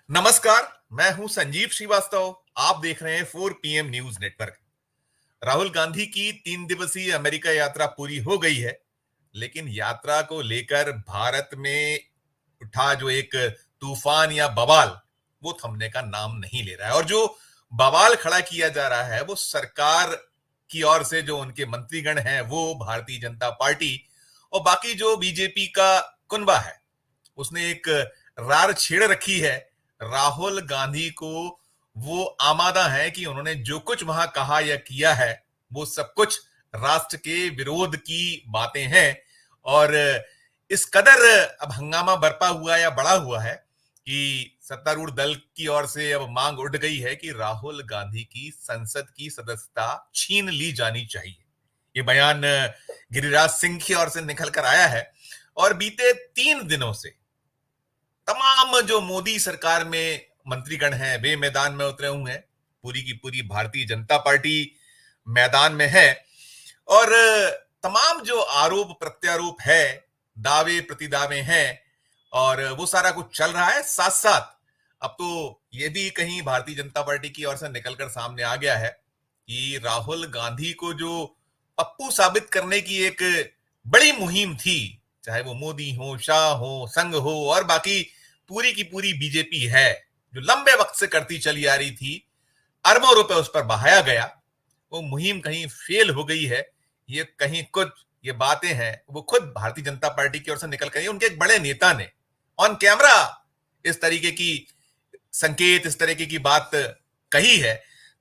नमस्कार। मैं हूं संजीव श्रीवास्तव। आप देख रहे हैं 4 PM news network. Rahul Gandhi की 3 दिवसीय अमेरिका यात्रा पूरी हो गई है, लेकिन यात्रा को लेकर भारत में उठा जो एक तूफान या बवाल, वो थमने का नाम नहीं ले रहा है। और जो बवाल खड़ा किया जा रहा है वो सरकार की ओर से, जो उनके मंत्रीगण हैं वो भारतीय जनता पार्टी और बाकी जो बीजेपी का कुनबा है, उसने एक रार छेड़ रखी है। राहुल गांधी को वो आमादा है कि उन्होंने जो कुछ वहां कहा या किया है वो सब कुछ राष्ट्र के विरोध की बातें हैं। और इस कदर अब हंगामा बरपा हुआ या बढ़ा हुआ है कि सत्तारूढ़ दल की ओर से अब मांग उठ गई है कि राहुल गांधी की संसद की सदस्यता छीन ली जानी चाहिए। ये बयान गिरिराज सिंह की ओर से निकल कर आया है। और बीते 3 दिनों से तमाम जो मोदी सरकार में मंत्रीगण हैं वे मैदान में उतरे हुए हैं। पूरी की पूरी भारतीय जनता पार्टी मैदान में है। और तमाम जो आरोप प्रत्यारोप है, दावे प्रतिदावे हैं, और वो सारा कुछ चल रहा है। साथ साथ अब तो ये भी कहीं भारतीय जनता पार्टी की ओर से निकलकर सामने आ गया है कि राहुल गांधी को जो पप्पू साबित करने की एक बड़ी मुहिम थी, चाहे वो मोदी हो, शाह हो, संघ हो और बाकी पूरी की पूरी बीजेपी है, जो लंबे वक्त से करती चली आ रही थी, अरबों रुपए उस पर बहाया गया, वो मुहिम कहीं फेल हो गई है। ये कहीं कुछ ये बातें हैं वो खुद भारतीय जनता पार्टी की ओर से निकल कर उनके एक बड़े नेता ने ऑन कैमरा इस तरीके की संकेत, इस तरीके की बात कही है।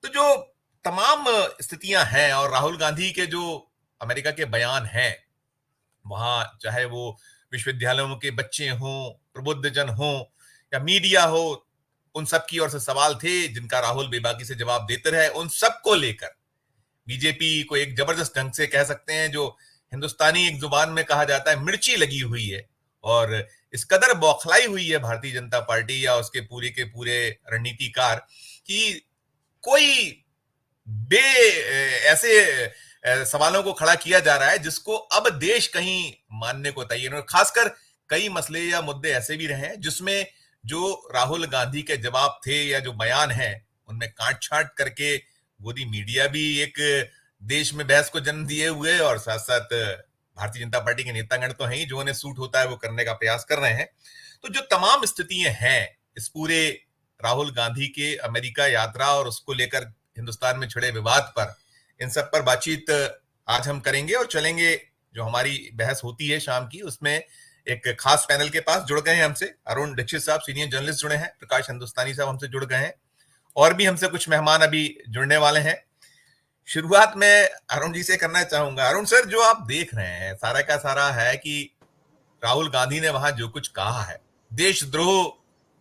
तो जो तमाम स्थितियां हैं और राहुल गांधी के जो अमेरिका के बयान हैं, वहां चाहे वो विश्वविद्यालयों के बच्चे हों, प्रबुद्ध जन हों या मीडिया हो, उन सब की ओर से सवाल थे जिनका राहुल बेबाकी से जवाब देते रहे। उन सबको लेकर बीजेपी को एक जबरदस्त ढंग से कह सकते हैं, जो हिंदुस्तानी एक जुबान में कहा जाता है, मिर्ची लगी हुई है। और इस कदर बौखलाई हुई है भारतीय जनता पार्टी या उसके पूरे के पूरे रणनीतिकार कि कोई बे ऐसे सवालों को खड़ा किया जा रहा है जिसको अब देश कहीं मानने को तैयार है। खासकर कई मसले या मुद्दे ऐसे भी रहे हैं जिसमें जो राहुल गांधी के जवाब थे या जो बयान है उनमें काट छांट करके गोदी मीडिया भी एक देश में बहस को जन्म दिए हुए, और साथ साथ भारतीय जनता पार्टी के नेतागण तो हैं ही, जो उन्हें सूट होता है वो करने का प्रयास कर रहे हैं। तो जो तमाम स्थितियां हैं इस पूरे राहुल गांधी के अमेरिका यात्रा और उसको लेकर हिंदुस्तान में छिड़े विवाद पर, इन सब पर बातचीत आज हम करेंगे और चलेंगे। जो हमारी बहस होती है शाम की, उसमें एक खास पैनल के पास जुड़ गए हैं हमसे अरुण दीक्षित साहब, सीनियर जर्नलिस्ट जुड़े हैं, प्रकाश हिंदुस्तानी साहब हमसे जुड़ गए हैं, और भी हमसे कुछ मेहमान अभी जुड़ने वाले हैं। शुरुआत में अरुण जी से करना चाहूंगा। अरुण सर, जो आप देख रहे हैं सारा का सारा है कि राहुल गांधी ने वहां जो कुछ कहा है देशद्रोह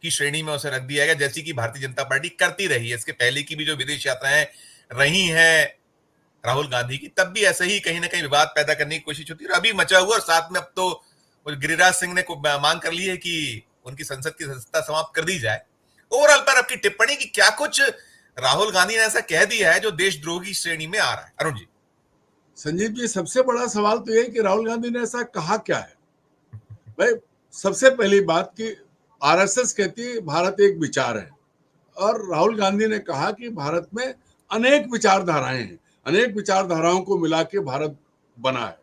की श्रेणी में उसे रख दिया गया, जैसी कि भारतीय जनता पार्टी करती रही है। इसके पहले की भी जो विदेश यात्राएं रही हैं राहुल गांधी की, तब भी ऐसे ही कहीं ना कहीं विवाद पैदा करने की कोशिश होती है, और अभी मचा हुआ। और साथ में अब तो गिरिराज सिंह ने मांग कर ली है कि उनकी संसद की सदस्यता समाप्त कर दी जाए। ओवरऑल पर आपकी टिप्पणी की क्या कुछ राहुल गांधी ने ऐसा कह दिया है जो देशद्रोह की श्रेणी में आ रहा है? अरुण जी। संजीव जी, सबसे बड़ा सवाल तो यह है कि राहुल गांधी ने ऐसा कहा क्या है। भाई, सबसे पहली बात कि आरएसएस कहती है भारत एक विचार है, और राहुल गांधी ने कहा कि भारत में अनेक विचारधाराएं हैं, अनेक विचारधाराओं को मिला के भारत बना है।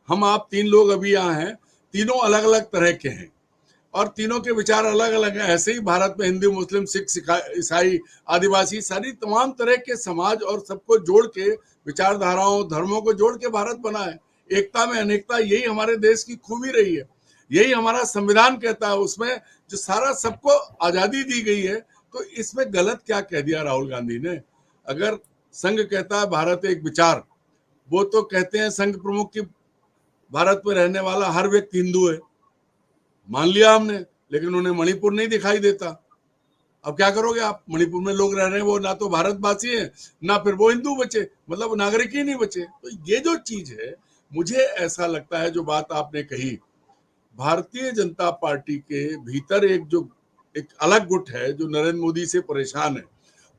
हम आप 3 लोग अभी यहाँ हैं, तीनों अलग अलग तरह के हैं और तीनों के विचार अलग अलग हैं। ऐसे ही भारत में हिंदू, मुस्लिम, सिख, ईसाई, आदिवासी, सारी तमाम तरह के समाज और सबको जोड़ के, विचारधाराओं, धर्मों को जोड़ के भारत बना है। एकता में अनेकता, यही हमारे देश की खूबी रही है, यही हमारा संविधान कहता है। उसमें जो सारा सबको आजादी दी गई है, तो इसमें गलत क्या कह दिया राहुल गांधी ने। अगर संघ कहता है भारत एक विचार, वो तो कहते हैं संघ प्रमुख की भारत में रहने वाला हर व्यक्ति हिंदू है, मान लिया हमने, लेकिन उन्हें मणिपुर नहीं दिखाई देता। अब क्या करोगे आप? मणिपुर में लोग रह रहे हैं, वो ना तो भारतवासी है, ना फिर वो हिंदू बचे, मतलब नागरिक ही नहीं बचे। तो ये जो चीज है, मुझे ऐसा लगता है, जो बात आपने कही, भारतीय जनता पार्टी के भीतर एक अलग गुट है जो नरेंद्र मोदी से परेशान है।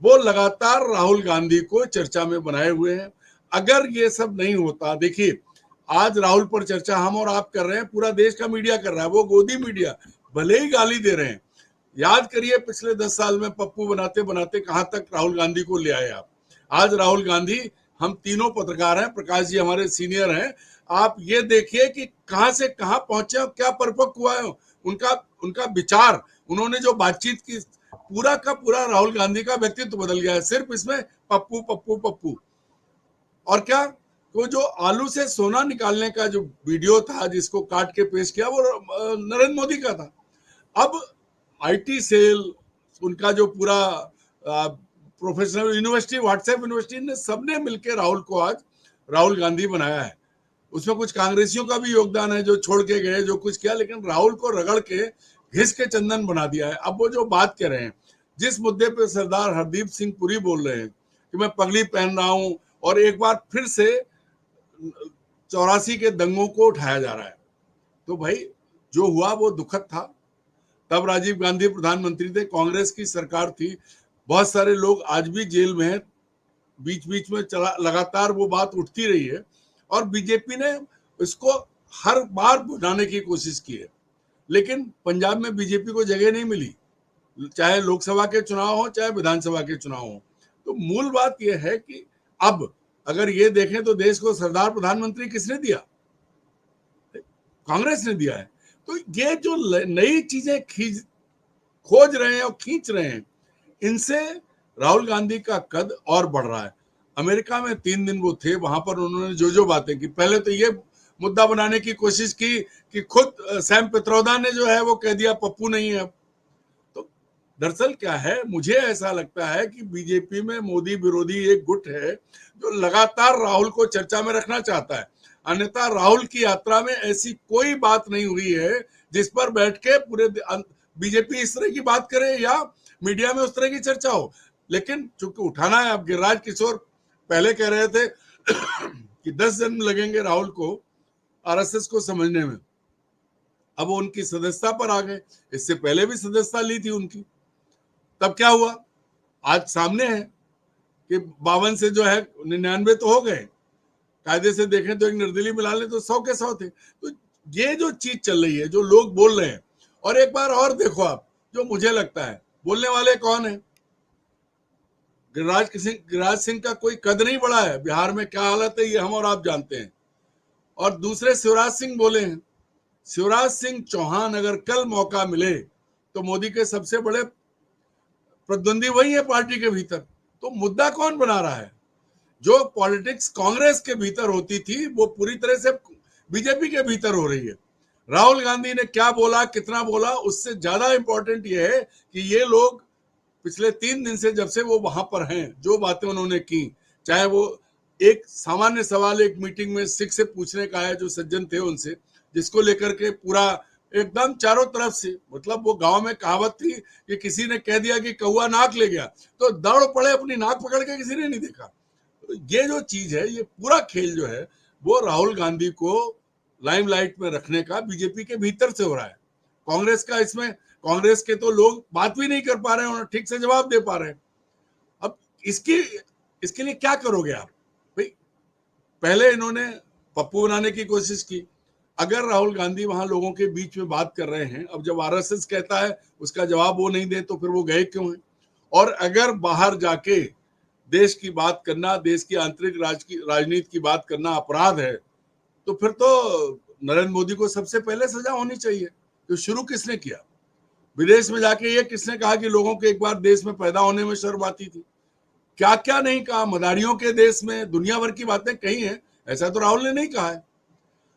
वो लगातार राहुल गांधी को चर्चा में बनाए हुए हैं। अगर ये सब नहीं होता, देखिए आज राहुल पर चर्चा हम और आप कर रहे हैं, पूरा देश का मीडिया कर रहा है, वो गोदी मीडिया भले ही गाली दे रहे हैं, याद करिए पिछले 10 साल में पप्पू बनाते बनाते कहां तक राहुल गांधी को ले आए आप। आज राहुल गांधी, हम तीनों पत्रकार हैं, प्रकाश जी हमारे सीनियर हैं, आप ये देखिए कि कहां से कहां पहुंचे और क्या परिपक्व हुआ है उनका उनका विचार, उन्होंने जो बातचीत की, पूरा का पूरा राहुल गांधी का व्यक्तित्व बदल गया है सिर्फ इसमें पप्पू पप्पू पप्पू। और क्या, वो जो आलू से सोना निकालने का जो वीडियो था जिसको काट के पेश किया वो नरेंद्र मोदी का था। अब आईटी सेल, उनका जो पूरा प्रोफेशनल यूनिवर्सिटी, व्हाट्सएप यूनिवर्सिटी ने सबने मिलकर राहुल को आज राहुल गांधी बनाया है। उसमें कुछ कांग्रेसियों का भी योगदान है जो छोड़ के गए, जो कुछ किया, लेकिन राहुल को रगड़ के घिस के चंदन बना दिया है। अब वो जो बात कर रहे हैं, जिस मुद्दे पे सरदार हरदीप सिंह पुरी बोल रहे हैं कि मैं पगड़ी पहन रहा हूं और एक बार फिर से 84 के दंगों को उठाया जा रहा है, तो भाई जो हुआ वो दुखद था। तब राजीव गांधी प्रधानमंत्री थे, कांग्रेस की सरकार थी, बहुत सारे लोग आज भी जेल में हैं, बीच बीच में चला लगातार वो बात उठती रही है और बीजेपी ने इसको हर बार बुझाने की कोशिश की है, लेकिन पंजाब में बीजेपी को जगह नहीं मिली, चाहे लोकसभा के चुनाव हो चाहे विधानसभा के चुनाव हो। तो मूल बात यह है कि अब अगर ये देखें तो देश को सरदार प्रधानमंत्री किसने दिया? कांग्रेस ने दिया है। तो ये जो नई चीजें खोज रहे हैं और खींच रहे हैं, इनसे राहुल गांधी का कद और बढ़ रहा है। अमेरिका में 3 दिन वो थे, वहां पर उन्होंने जो बातें की, पहले तो ये मुद्दा बनाने की कोशिश की कि खुद सैम पित्रोदा ने जो है वो कह दिया पप्पू नहीं है। तो दरअसल क्या है, मुझे ऐसा लगता है कि बीजेपी में मोदी विरोधी एक गुट है जो लगातार राहुल को चर्चा में रखना चाहता है। अन्यथा राहुल की यात्रा में ऐसी कोई बात नहीं हुई है जिस पर बैठ के पूरे बीजेपी इस तरह की बात करे या मीडिया में उस तरह की चर्चा हो। लेकिन चूंकि उठाना है, अब गिरिराज किशोर पहले कह रहे थे कि 10 जन्म लगेंगे राहुल को आरएसएस को समझने में, अब वो उनकी सदस्यता पर आ गए। इससे पहले भी सदस्यता ली थी उनकी, तब क्या हुआ? आज सामने है कि 52 से जो है 99 तो हो गए, कायदे से देखें तो एक निर्दलीय मिला ले तो 100 के 100 थे। तो ये जो चीज चल रही है, जो लोग बोल रहे हैं, और एक बार और देखो आप, जो मुझे लगता है बोलने वाले कौन है? गिरिराज सिंह का कोई कद नहीं बढ़ा है। बिहार में क्या हालत है ये हम और आप जानते हैं। और दूसरे शिवराज सिंह बोले हैं। शिवराज सिंह चौहान अगर कल मौका मिले तो मोदी के सबसे बड़े प्रतिद्वंदी वही है पार्टी के भीतर। तो मुद्दा कौन बना रहा है? जो पॉलिटिक्स कांग्रेस के भीतर होती थी वो पूरी तरह से बीजेपी के भीतर हो रही है। राहुल गांधी ने क्या बोला, कितना बोला, उससे ज्यादा इंपॉर्टेंट यह है कि ये लोग पिछले 3 दिन से, जब से वो वहां पर हैं, जो बातें उन्होंने की, चाहे वो एक सामान्य सवाल एक मीटिंग में सिख से पूछने का है, जो सज्जन थे उनसे, जिसको लेकर के पूरा एकदम चारों तरफ से, मतलब वो गांव में कहावत थी कि किसी ने कह दिया कि कौआ नाक ले गया तो दौड़ पड़े अपनी नाक पकड़ के, किसी ने नहीं देखा। ये जो चीज है, ये पूरा खेल जो है वो राहुल गांधी को लाइमलाइट में रखने का बीजेपी के भीतर से हो रहा है। कांग्रेस का इसमें, कांग्रेस के तो लोग बात भी नहीं कर पा रहे हैं और ठीक से जवाब दे पा रहे हैं। अब इसके लिए क्या करोगे आप भाई? पहले इन्होंने पप्पू बनाने की कोशिश की। अगर राहुल गांधी वहां लोगों के बीच में बात कर रहे हैं, अब जब आरएसएस कहता है उसका जवाब वो नहीं दे तो फिर वो गए क्यों हैं? और अगर बाहर जाके देश की बात करना, देश की आंतरिक राजनीति की बात करना अपराध है, तो फिर तो नरेंद्र मोदी को सबसे पहले सजा होनी चाहिए। तो शुरू किसने किया? विदेश में जाके ये किसने कहा कि लोगों को एक बार देश में पैदा होने में शर्म आती थी? क्या क्या नहीं कहा, मदारियों के देश में दुनिया भर की बातें कही हैं, ऐसा तो राहुल ने नहीं कहा है।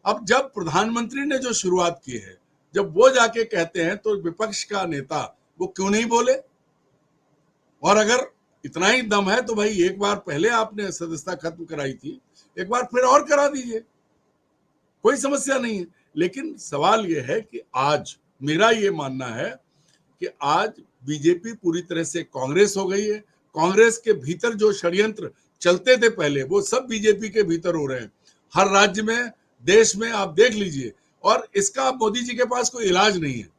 अब जब प्रधानमंत्री ने जो शुरुआत की है, जब वो जाके कहते हैं तो विपक्ष का नेता वो क्यों नहीं बोले? और अगर इतना ही दम है तो भाई एक बार पहले आपने सदस्यता खत्म कराई थी, एक बार फिर और करा दीजिए, कोई समस्या नहीं है। लेकिन सवाल यह है कि आज मेरा ये मानना है कि आज बीजेपी पूरी तरह से कांग्रेस हो गई है। कांग्रेस के भीतर जो षड्यंत्र चलते थे पहले, वो सब बीजेपी के भीतर हो रहे हैं। हर राज्य में, देश में आप देख लीजिए। और इसका मोदी जी के पास कोई इलाज नहीं है,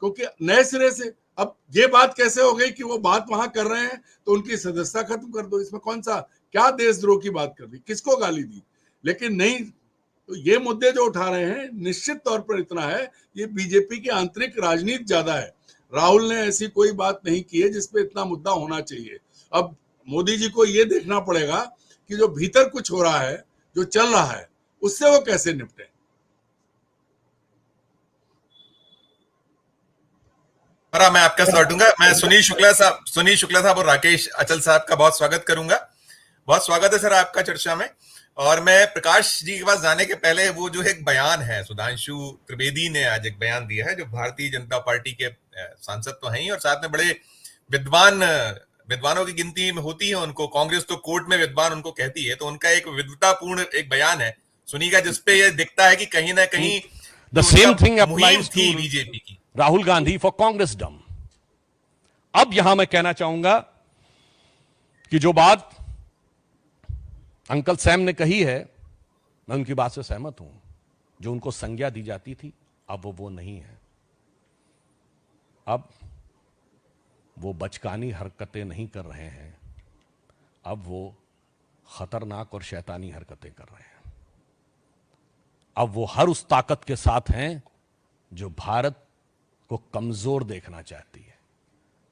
क्योंकि नए सिरे से अब ये बात कैसे हो गई कि वो बात वहां कर रहे हैं तो उनकी सदस्यता खत्म कर दो। इसमें कौन सा, क्या देशद्रोह की बात कर दी, किसको गाली दी? लेकिन नहीं, तो ये मुद्दे जो उठा रहे हैं निश्चित तौर पर इतना है, ये बीजेपी की आंतरिक राजनीति ज्यादा है। राहुल ने ऐसी कोई बात नहीं की है जिसपे इतना मुद्दा होना चाहिए। अब मोदी जी को ये देखना पड़ेगा कि जो भीतर कुछ हो रहा है, जो चल रहा है, उससे वो कैसे निपटे। मैं आपका लौटूंगा। मैं सुनील शुक्ला साहब और राकेश अचल साहब का बहुत स्वागत करूंगा। बहुत स्वागत है सर आपका चर्चा में। और मैं प्रकाश जी के पास जाने के पहले, वो जो एक बयान है, सुधांशु त्रिवेदी ने आज एक बयान दिया है, जो भारतीय जनता पार्टी के सांसद तो हैं ही और साथ में बड़े विद्वानों की गिनती में होती है उनको। कांग्रेस तो कोर्ट में विद्वान उनको कहती है, तो उनका एक विद्वतापूर्ण एक बयान है सुनिएगा, जिसपे ये दिखता है कि कहीं ना कहीं The same thing मुहिम applies थी to बीजेपी की। राहुल गांधी फॉर कांग्रेसडम। अब यहां मैं कहना चाहूंगा कि जो बात अंकल सैम ने कही है, मैं उनकी बात से सहमत हूं। जो उनको संज्ञा दी जाती थी, अब वो नहीं है। अब वो बचकानी हरकतें नहीं कर रहे हैं, अब वो खतरनाक और शैतानी हरकतें कर रहे हैं। अब वो हर उस ताकत के साथ हैं जो भारत को कमजोर देखना चाहती है,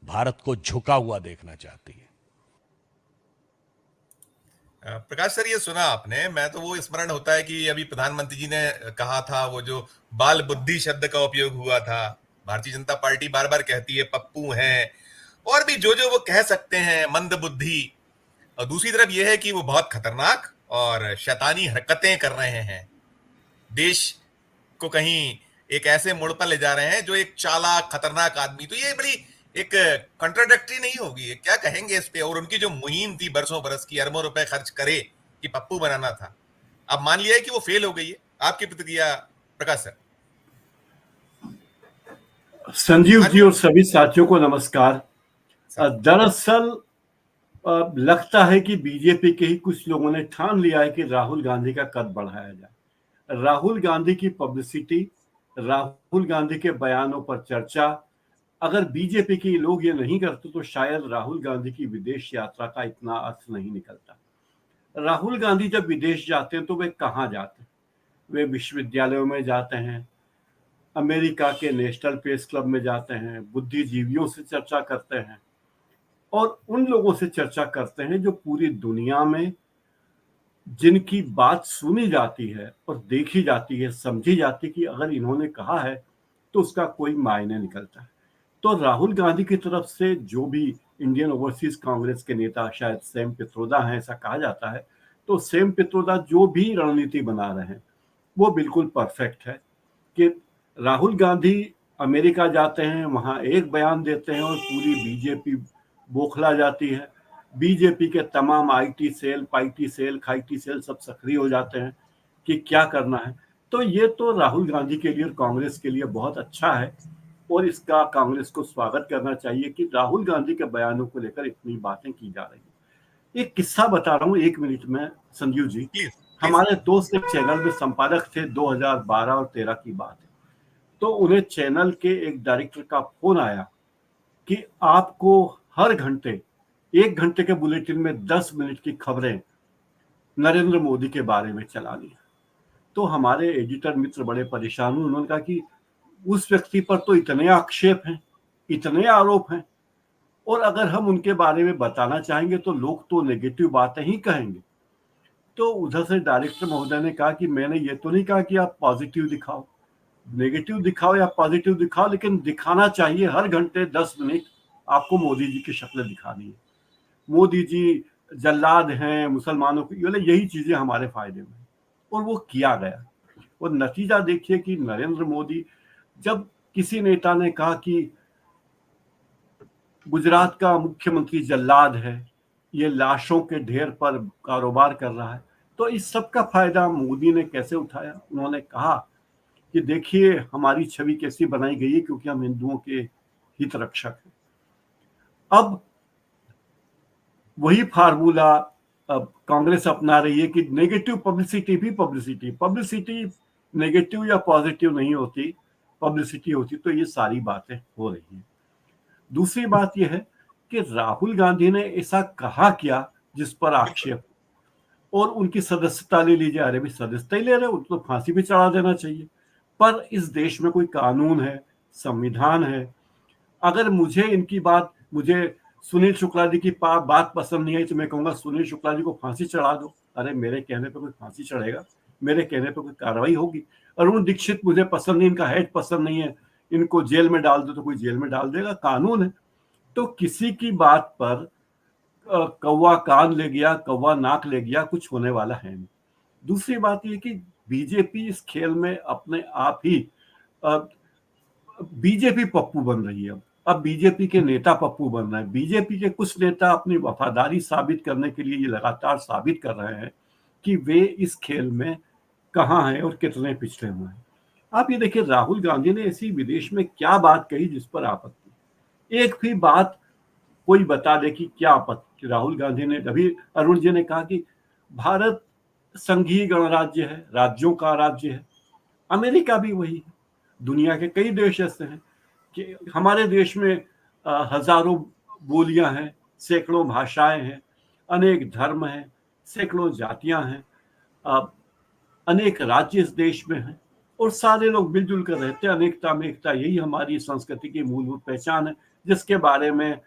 भारत को झुका हुआ देखना चाहती है। प्रकाश सर, ये सुना आपने? मैं तो वो स्मरण होता है कि अभी प्रधानमंत्री जी ने कहा था, वो जो बाल बुद्धि शब्द का उपयोग हुआ था। भारतीय जनता पार्टी बार बार कहती है पप्पू हैं, और भी जो जो वो कह सकते हैं, मंद बुद्धि। और दूसरी तरफ यह है कि वो बहुत खतरनाक और शैतानी हरकतें कर रहे हैं, देश को कहीं एक ऐसे मोड़ पर ले जा रहे हैं जो एक चालाक खतरनाक आदमी। तो ये बड़ी एक कंट्राडिक्टरी नहीं होगी? क्या कहेंगे इस पे? और उनकी जो मुहिम थी बरसों बरस की, अरबों रुपए खर्च करे कि पप्पू बनाना था, अब मान लिया है कि वो फेल हो गई है। आपकी प्रतिक्रिया प्रकाश सर? संजीव जी और सभी साथियों को नमस्कार। दरअसल लगता है कि बीजेपी के ही कुछ लोगों ने ठान लिया है कि राहुल गांधी का कद बढ़ाया जाए। राहुल गांधी की पब्लिसिटी, राहुल गांधी के बयानों पर चर्चा, अगर बीजेपी के लोग ये नहीं करते तो शायद राहुल गांधी की विदेश यात्रा का इतना अर्थ नहीं निकलता। राहुल गांधी जब विदेश जाते हैं तो वे कहाँ जाते हैं? वे विश्वविद्यालयों में जाते हैं, अमेरिका के नेशनल प्रेस क्लब में जाते हैं, बुद्धिजीवियों से चर्चा करते हैं और उन लोगों से चर्चा करते हैं जो पूरी दुनिया में जिनकी बात सुनी जाती है और देखी जाती है, समझी जाती है कि अगर इन्होंने कहा है तो उसका कोई मायने निकलता है। तो राहुल गांधी की तरफ से जो भी इंडियन ओवरसीज कांग्रेस के नेता, शायद सैम पित्रोदा हैं ऐसा कहा जाता है, तो सैम पित्रोदा जो भी रणनीति बना रहे हैं वो बिल्कुल परफेक्ट है कि राहुल गांधी अमेरिका जाते हैं, वहां एक बयान देते हैं और पूरी बीजेपी बौखला जाती है। बीजेपी के तमाम आईटी सेल, पाईटी सेल, खाईटी सेल सब सक्रिय हो जाते हैं कि क्या करना है। तो ये तो राहुल गांधी के लिए और कांग्रेस के लिए बहुत अच्छा है और इसका कांग्रेस को स्वागत करना चाहिए कि राहुल गांधी के बयानों को लेकर इतनी बातें की जा रही है। एक किस्सा बता रहा हूँ 1 मिनट में संजीव जी। हमारे दोस्त एक चैनल में संपादक थे, 2012 और 13 की बात है। तो उन्हें चैनल के एक डायरेक्टर का फोन आया कि आपको हर घंटे 1 घंटे के बुलेटिन में 10 मिनट की खबरें नरेंद्र मोदी के बारे में चलानी है। तो हमारे एडिटर मित्र बड़े परेशान हुए। उन्होंने कहा कि उस व्यक्ति पर तो इतने आक्षेप हैं, इतने आरोप हैं, और अगर हम उनके बारे में बताना चाहेंगे तो लोग तो नेगेटिव बातें ही कहेंगे। तो उधर से डायरेक्टर महोदय ने कहा कि मैंने ये तो नहीं कहा कि आप पॉजिटिव दिखाओ, नेगेटिव दिखाओ या पॉजिटिव दिखाओ, लेकिन दिखाना चाहिए हर घंटे 10 मिनट आपको मोदी जी की शक्ल दिखानी है। मोदी जी जल्लाद हैं मुसलमानों की, यही चीजें हमारे फायदे में, और वो किया गया। और नतीजा देखिए कि नरेंद्र मोदी, जब किसी नेता ने कहा कि गुजरात का मुख्यमंत्री जल्लाद है, ये लाशों के ढेर पर कारोबार कर रहा है, तो इस सब का फायदा मोदी ने कैसे उठाया? उन्होंने कहा कि देखिए हमारी छवि कैसी बनाई गई है क्योंकि हम हिंदुओं के हित रक्षक हैं। अब वही फार्मूला अब कांग्रेस अपना रही है कि नेगेटिव पब्लिसिटी भी पब्लिसिटी नेगेटिव या पॉजिटिव नहीं होती, पब्लिसिटी होती। तो ये सारी बातें हो रही हैं। दूसरी बात यह है कि राहुल गांधी ने ऐसा कहा क्या जिस पर आक्षेप, और उनकी सदस्यता ले लीजिए। अरे भी सदस्यता ही ले रहे, उनको तो फांसी भी चढ़ा देना चाहिए। पर इस देश में कोई कानून है, संविधान है, अगर मुझे इनकी बात, मुझे सुनील शुक्ला जी की बात पसंद नहीं आई तो मैं कहूंगा सुनील शुक्ला जी को फांसी चढ़ा दो। अरे मेरे कहने पे कोई फांसी चढ़ेगा? मेरे कहने पे कोई कार्रवाई होगी? अरुण दीक्षित मुझे पसंद नहीं, इनका हेड पसंद नहीं है, इनको जेल में डाल दो तो कोई जेल में डाल देगा, कानून है। तो किसी की बात पर कौवा कान ले गया, कौवा नाक ले गया, कुछ होने वाला है नहीं। दूसरी बात यह कि बीजेपी इस खेल में अपने आप ही बीजेपी पप्पू बन रही है। अब बीजेपी के नेता पप्पू बन रहे हैं। बीजेपी के कुछ नेता अपनी वफादारी साबित करने के लिए ये लगातार साबित कर रहे हैं कि वे इस खेल में कहाँ हैं और कितने पिछड़े हुए हैं। आप ये देखिए, राहुल गांधी ने ऐसी विदेश में क्या बात कही जिस पर आपत्ति? एक भी बात कोई बता दे कि क्या आपत्ति राहुल गांधी ने? अभी अरुण जी ने कहा कि भारत संघीय गणराज्य है, राज्यों का राज्य है। अमेरिका भी वही है। दुनिया के कई देश ऐसे हैं कि हमारे देश में हजारों बोलियां हैं, सैकड़ों भाषाएं हैं, अनेक धर्म हैं, सैकड़ों जातियां हैं, अनेक राज्य इस देश में हैं और सारे लोग मिलजुल कर रहते हैं। अनेकता में एकता, यही हमारी संस्कृति की मूलभूत पहचान है, जिसके बारे में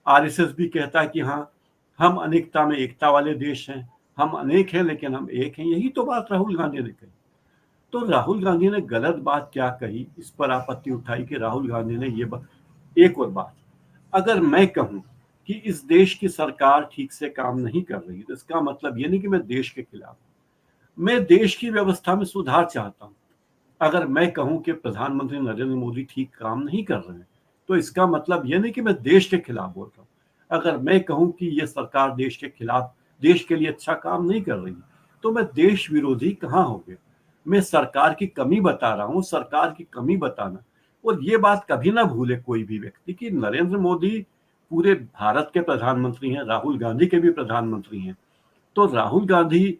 आरएसएस भी कहता है कि हाँ, हम अनेकता में एकता वाले देश हैं, हम अनेक हैं लेकिन हम एक हैं। यही तो बात राहुल गांधी ने कही। तो राहुल गांधी ने गलत बात क्या कही, इस पर आपत्ति उठाई कि राहुल गांधी ने ये एक और बात, अगर मैं कहूं कि इस देश की सरकार ठीक से काम नहीं कर रही तो इसका मतलब ये नहीं कि मैं देश के खिलाफ हूं। मैं देश की व्यवस्था में सुधार चाहता हूं। अगर मैं कहूं कि प्रधानमंत्री नरेंद्र मोदी ठीक काम नहीं कर रहे हैं तो इसका मतलब ये नहीं कि मैं देश के खिलाफ बोल रहा हूं। अगर मैं कहूं कि ये सरकार देश के खिलाफ, देश के लिए अच्छा काम नहीं कर रही तो मैं देश विरोधी कहाँ हो गया? मैं सरकार की कमी बता रहा हूं। सरकार की कमी बताना, और ये बात कभी ना भूले कोई भी व्यक्ति कि नरेंद्र मोदी पूरे भारत के प्रधानमंत्री हैं, राहुल गांधी के भी प्रधानमंत्री हैं। तो राहुल गांधी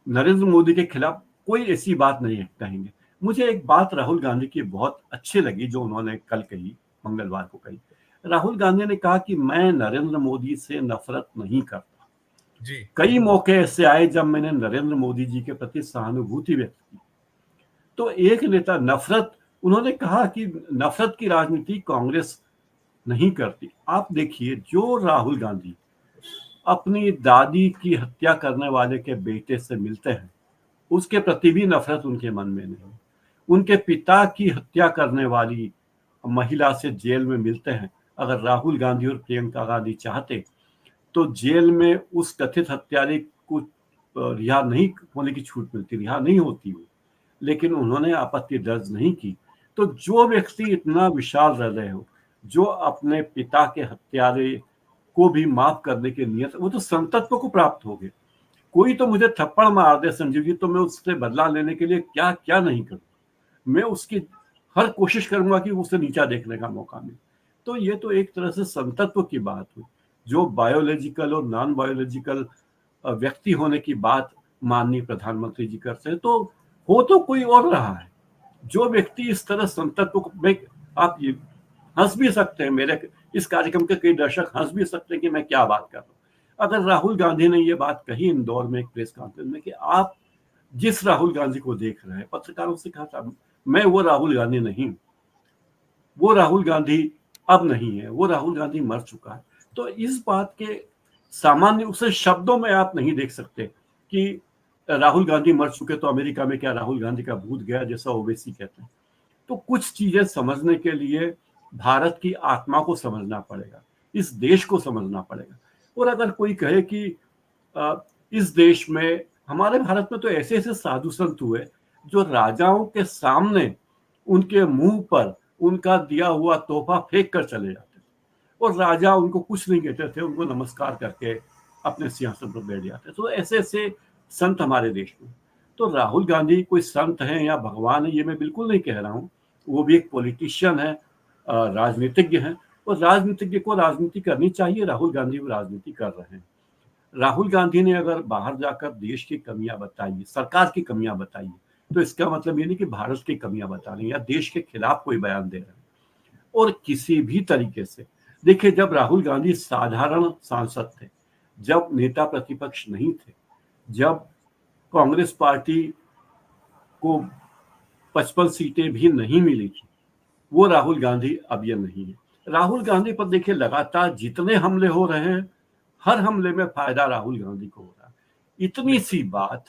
नरेंद्र मोदी के खिलाफ कोई ऐसी बात नहीं कहेंगे। मुझे एक बात राहुल गांधी की बहुत अच्छी लगी जो उन्होंने कल कही, मंगलवार को कही। राहुल गांधी ने कहा कि मैं नरेंद्र मोदी से नफरत नहीं करता। जी। कई मौके ऐसे आए जब मैंने नरेंद्र मोदी जी के प्रति सहानुभूति व्यक्त की। तो एक नेता नफरत, उन्होंने कहा कि नफरत की राजनीति कांग्रेस नहीं करती। आप देखिए, जो राहुल गांधी अपनी दादी की हत्या करने वाले के बेटे से मिलते हैं उसके प्रति भी नफरत उनके मन में नहीं। उनके पिता की हत्या करने वाली महिला से जेल में मिलते हैं। अगर राहुल गांधी और प्रियंका गांधी चाहते तो जेल में उस कथित हत्यारे को रिहा नहीं होने की छूट मिलती, रिहा नहीं होती वो, लेकिन उन्होंने आपत्ति दर्ज नहीं की। तो जो व्यक्ति इतना विशाल हृदय हो, जो अपने पिता के हत्यारे को भी माफ करने की नियत, वो तो संतत्व को प्राप्त हो गए। कोई तो मुझे थप्पड़ मार दे संजीव जी तो मैं उससे बदला लेने के लिए क्या क्या नहीं करूँ। मैं उसकी हर कोशिश करूंगा कि उसे नीचा देखने का मौका मिले। तो ये तो एक तरह से संतत्व की बात हुई। जो बायोलॉजिकल और नॉन बायोलॉजिकल व्यक्ति होने की बात माननीय प्रधानमंत्री जी करते हैं, तो हो तो कोई और रहा है। जो व्यक्ति इस तरह संतत्व को, मैं, आप ये हंस भी सकते हैं, मेरे इस कार्यक्रम के कई दर्शक हंस भी सकते हैं कि मैं क्या बात कर रहा हूँ। अगर राहुल गांधी ने ये बात कही इंदौर में एक प्रेस कॉन्फ्रेंस में कि आप जिस राहुल गांधी को देख रहे हैं, पत्रकारों से कहा था मैं वो राहुल गांधी नहीं हूं, वो राहुल गांधी अब नहीं है, वो राहुल गांधी मर चुका है। तो इस बात के सामान्य उसे शब्दों में आप नहीं देख सकते कि राहुल गांधी मर चुके तो अमेरिका में क्या राहुल गांधी का भूत गया, जैसा ओवैसी कहते हैं। तो कुछ चीजें समझने के लिए भारत की आत्मा को समझना पड़ेगा, इस देश को समझना पड़ेगा। और अगर कोई कहे कि इस देश में, हमारे भारत में तो ऐसे ऐसे साधु संत हुए जो राजाओं के सामने उनके मुंह पर उनका दिया हुआ तोहफा फेंक कर चले जाते थे और राजा उनको कुछ नहीं कहते थे, उनको नमस्कार करके अपने सिंहासन पर बैठ जाते। तो ऐसे ऐसे संत हमारे देश में। तो राहुल गांधी कोई संत है या भगवान है ये मैं बिल्कुल नहीं कह रहा हूँ। वो भी एक पॉलिटिशियन है, राजनीतिज्ञ है, और राजनीतिज्ञ को राजनीति करनी चाहिए। राहुल गांधी वो राजनीति कर रहे हैं। राहुल गांधी ने अगर बाहर जाकर देश की कमियां बताई, सरकार की कमियां बताई, तो इसका मतलब ये नहीं कि भारत की कमियां बता रहे हैं या देश के खिलाफ कोई बयान दे रहे हैं। और किसी भी तरीके से देखिए, जब राहुल गांधी साधारण सांसद थे, जब नेता प्रतिपक्ष नहीं थे, जब कांग्रेस पार्टी को 55 सीटें भी नहीं मिली थी, वो राहुल गांधी अब ये नहीं है। राहुल गांधी पर देखिए लगातार जितने हमले हो रहे हैं, हर हमले में फायदा राहुल गांधी को हो रहा है। इतनी सी बात,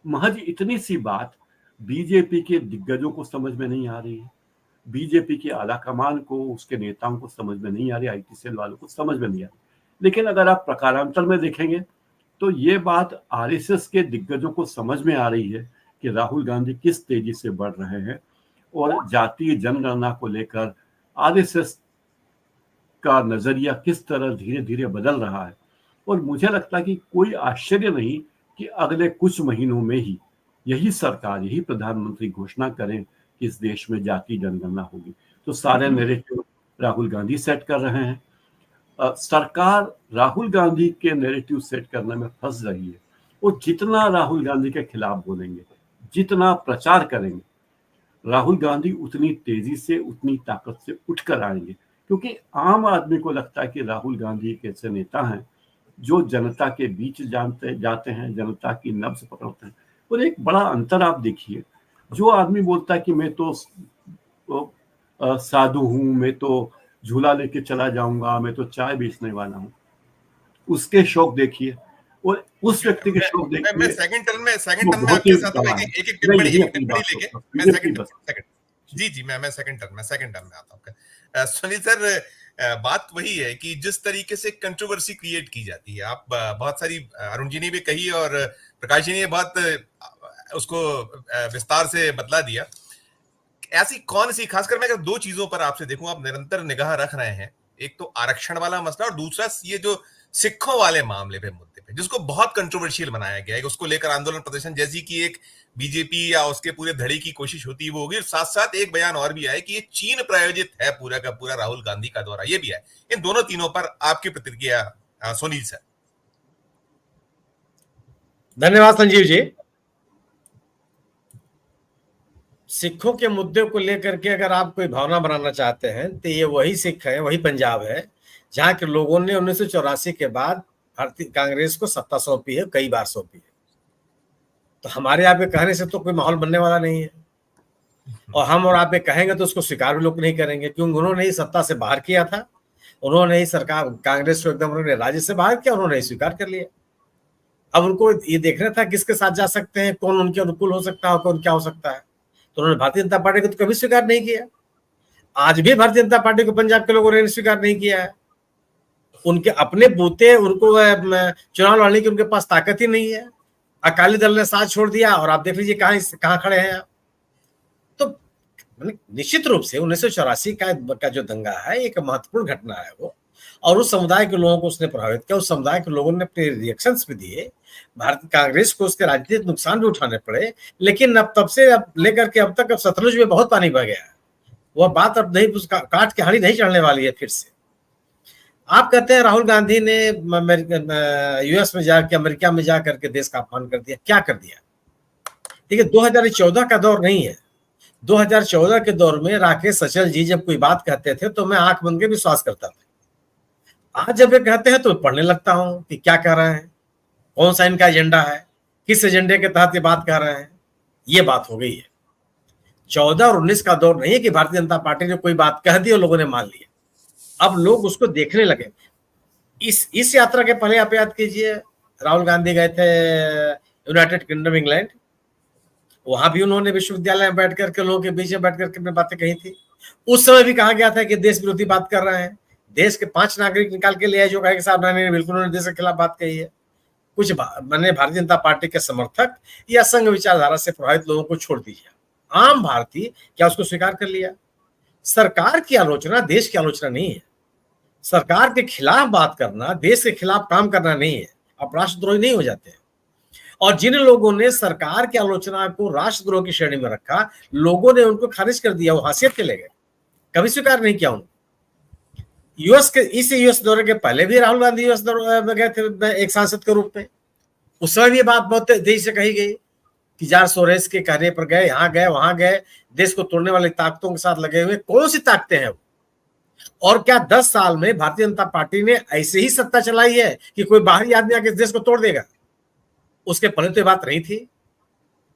महज इतनी सी बात बीजेपी के दिग्गजों को समझ में नहीं आ रही है, बीजेपी के आला कमान को, उसके नेताओं को समझ में नहीं आ रही, आईटी सेल वालों को समझ में नहीं आ रही। लेकिन अगर आप प्रकारांतर में देखेंगे तो ये बात आरएसएस के दिग्गजों को समझ में आ रही है कि राहुल गांधी किस तेजी से बढ़ रहे हैं और जातीय जनगणना को लेकर आरएसएस का नजरिया किस तरह धीरे धीरे बदल रहा है। और मुझे लगता है कि कोई आश्चर्य नहीं कि अगले कुछ महीनों में ही यही सरकार, यही प्रधानमंत्री घोषणा करें कि इस देश में जातीय जनगणना होगी। तो सारे नैरेटिव राहुल गांधी सेट कर रहे हैं। सरकार राहुल गांधी के नैरेटिव सेट करने में फंस रही है। और जितना राहुल गांधी के खिलाफ बोलेंगे, जितना प्रचार करेंगे, राहुल गांधी उतनी तेजी से, उतनी ताकत से उठकर आएंगे। क्योंकि आम आदमी को लगता है कि राहुल गांधी एक ऐसे नेता हैं जो जनता के बीच जानते जाते हैं, जनता की नब्ज पकड़ते हैं। और एक बड़ा अंतर आप देखिए, जो आदमी बोलता है कि मैं तो साधु हूं, मैं तो झूला लेके चला जाऊंगा, मैं तो चाय बेचने वाला हूं, उसके शौक देखिए और उस व्यक्ति के शौक मैं देखिए। सेकंड टर्न में बहुत आपके ही साथ बड़ा हूं। है। एक एक मैं टिप्पणी यही अपनी बात लेके करता हूँ। मैं बीजेपी बस जी मैं सेकंड टर्न में आता हूँ। सुनील सर, बात वही है कि जिस तरीके से कंट्रोवर्सी क्रिएट की जाती है, आप बहुत सारी अरुण जी ने भी कही और प्रकाश जी ने बहुत उसको विस्तार से बतला दिया। ऐसी कौन सी, खासकर मैं अगर दो चीजों पर आपसे देखूं, आप निरंतर निगाह रख रहे हैं, एक तो आरक्षण वाला मसला और दूसरा ये जो सिखों वाले मामले पे, मुद्दे पे, जिसको बहुत कंट्रोवर्शियल बनाया गया है, उसको लेकर आंदोलन प्रदर्शन जैसी कि एक बीजेपी या उसके पूरे धड़ी की कोशिश होती है वो होगी। साथ साथ एक बयान और भी आया कि ये चीन प्रायोजित है पूरा का पूरा राहुल गांधी का दौरा, ये भी है। इन दोनों तीनों पर आपकी प्रतिक्रिया सुनील सर। धन्यवाद संजीव जी। सिखों के मुद्दे को लेकर के अगर आप कोई भावना बनाना चाहते हैं तो ये वही सिख है, वही पंजाब है जहां के लोगों ने 1984 के बाद भारतीय कांग्रेस को सत्ता सौंपी है, कई बार सौंपी है। तो हमारे यहाँ पे कहने से तो कोई माहौल बनने वाला नहीं है, और हम और आप पे कहेंगे तो उसको स्वीकार भी लोग नहीं करेंगे, क्योंकि उन्होंने ही सत्ता से बाहर किया था, उन्होंने ही सरकार कांग्रेस को एकदम उन्होंने राज्य से बाहर किया, उन्होंने ही स्वीकार कर लिया। अब उनको ये देखना था किसके साथ जा सकते हैं, कौन उनके अनुकूल हो सकता है, कौन क्या हो सकता है। तो उन्होंने भारतीय जनता पार्टी को तो कभी स्वीकार नहीं किया। आज भी भारतीय जनता पार्टी को पंजाब के लोगों ने स्वीकार नहीं किया है। उनके अपने बूते, उनको चुनाव लड़ने की उनके पास ताकत ही नहीं है। अकाली दल ने साथ छोड़ दिया और आप देख लीजिए कहाँ खड़े हैं आप। तो निश्चित रूप से 1984 का जो दंगा है एक महत्वपूर्ण घटना है वो, और उस समुदाय के लोगों को उसने प्रभावित किया। उस समुदाय के लोगों ने अपने रिएक्शंस भी दिए, भारतीय कांग्रेस को उसके राजनीतिक नुकसान भी उठाने पड़े। लेकिन अब तब से अब लेकर के अब तक अब सतलुज में बहुत पानी बह गया है। वह बात अब नहीं, काट के हाड़ी नहीं चढ़ने वाली है फिर से। आप कहते हैं राहुल गांधी ने यूएस में जाकर, अमेरिका में जाकर के देश का अपमान कर दिया। क्या कर दिया? देखिए 2014 का दौर नहीं है। 2014 के दौर में राकेश सचल जी जब कोई बात कहते थे तो मैं आंख बंद के विश्वास करता था। आज जब ये कहते हैं तो पढ़ने लगता हूं कि क्या कह रहे हैं, कौन सा इनका एजेंडा है, किस एजेंडे के तहत ये बात कर रहे हैं। ये बात हो गई है। 14 और 19 का दौर नहीं है कि भारतीय जनता पार्टी ने कोई बात कह दी और लोगों ने मान लिया। अब लोग उसको देखने लगे। इस यात्रा के पहले आप याद कीजिए, राहुल गांधी गए थे यूनाइटेड किंगडम, इंग्लैंड। वहां भी उन्होंने विश्वविद्यालय में बैठ करके लोगों के बीच में बैठ करके अपनी बातें कही थी। उस समय भी कहा गया था कि देश विरोधी बात कर रहे हैं। देश के 5 नागरिक निकाल के ले आए जो कहे कि साहब नहीं, बिल्कुल उन्होंने देश के खिलाफ बात कही है। कुछ मैंने भारतीय जनता पार्टी के समर्थक या संघ विचारधारा से प्रभावित लोगों को छोड़ दीजिए, आम भारतीय क्या उसको स्वीकार कर लिया? सरकार की आलोचना देश की आलोचना नहीं है। सरकार के खिलाफ बात करना, देश के खिलाफ काम करना नहीं है। आप राष्ट्रद्रोही नहीं हो जाते। और जिन लोगों ने सरकार की आलोचना को राष्ट्रद्रोह की श्रेणी में रखा, लोगों ने उनको खारिज कर दिया, वो हैसियत के ले गए, कभी स्वीकार नहीं किया उनको। यूएस दौरे के पहले भी राहुल गांधी यूएस दौरे में गए थे एक सांसद के रूप में। उस समय भी बात बहुत तेजी से कही गई कि जॉर्ज सोरोस के कहने पर गए, यहाँ गए, वहां गए, देश को तोड़ने वाली ताकतों के साथ लगे हुए। कौन सी ताकतें हैं वो? और क्या 10 साल में भारतीय जनता पार्टी ने ऐसे ही सत्ता चलाई है कि कोई बाहरी आदमी आके देश को तोड़ देगा? उसके पहले तो बात नहीं थी।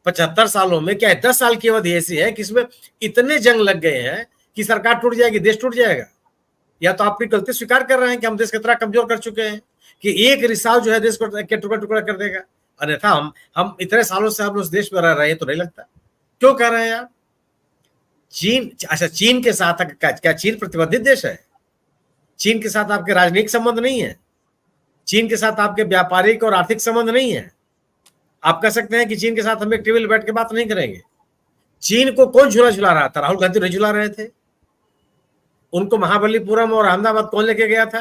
75 सालों में क्या 10 साल की अवधि ऐसी है कि इसमें इतने जंग लग गए हैं कि सरकार टूट जाएगी, देश टूट जाएगा। या तो अपनी गलती स्वीकार कर रहे हैं कि हम देश को इतना कमजोर कर चुके हैं कि एक रिसाव जो है देश को टुकड़ा टुकड़ा कर देगा, अन्यथा हम इतने सालों से हम उस देश में रह रहे हैं, तो नहीं लगता। क्यों कह रहे हैं आप? चीन, अच्छा चीन के साथ क्या चीन प्रतिबंधित देश है? चीन के साथ आपके राजनीतिक संबंध नहीं है, चीन के साथ आपके व्यापारिक और आर्थिक संबंध नहीं है। आप कह सकते हैं कि चीन के साथ हम एक टेबल बैठ के बात नहीं करेंगे। चीन को कौन झूला झुला रहा था? राहुल गांधी नहीं झुला रहे थे। उनको महाबलीपुरम और अहमदाबाद कौन लेके गया था?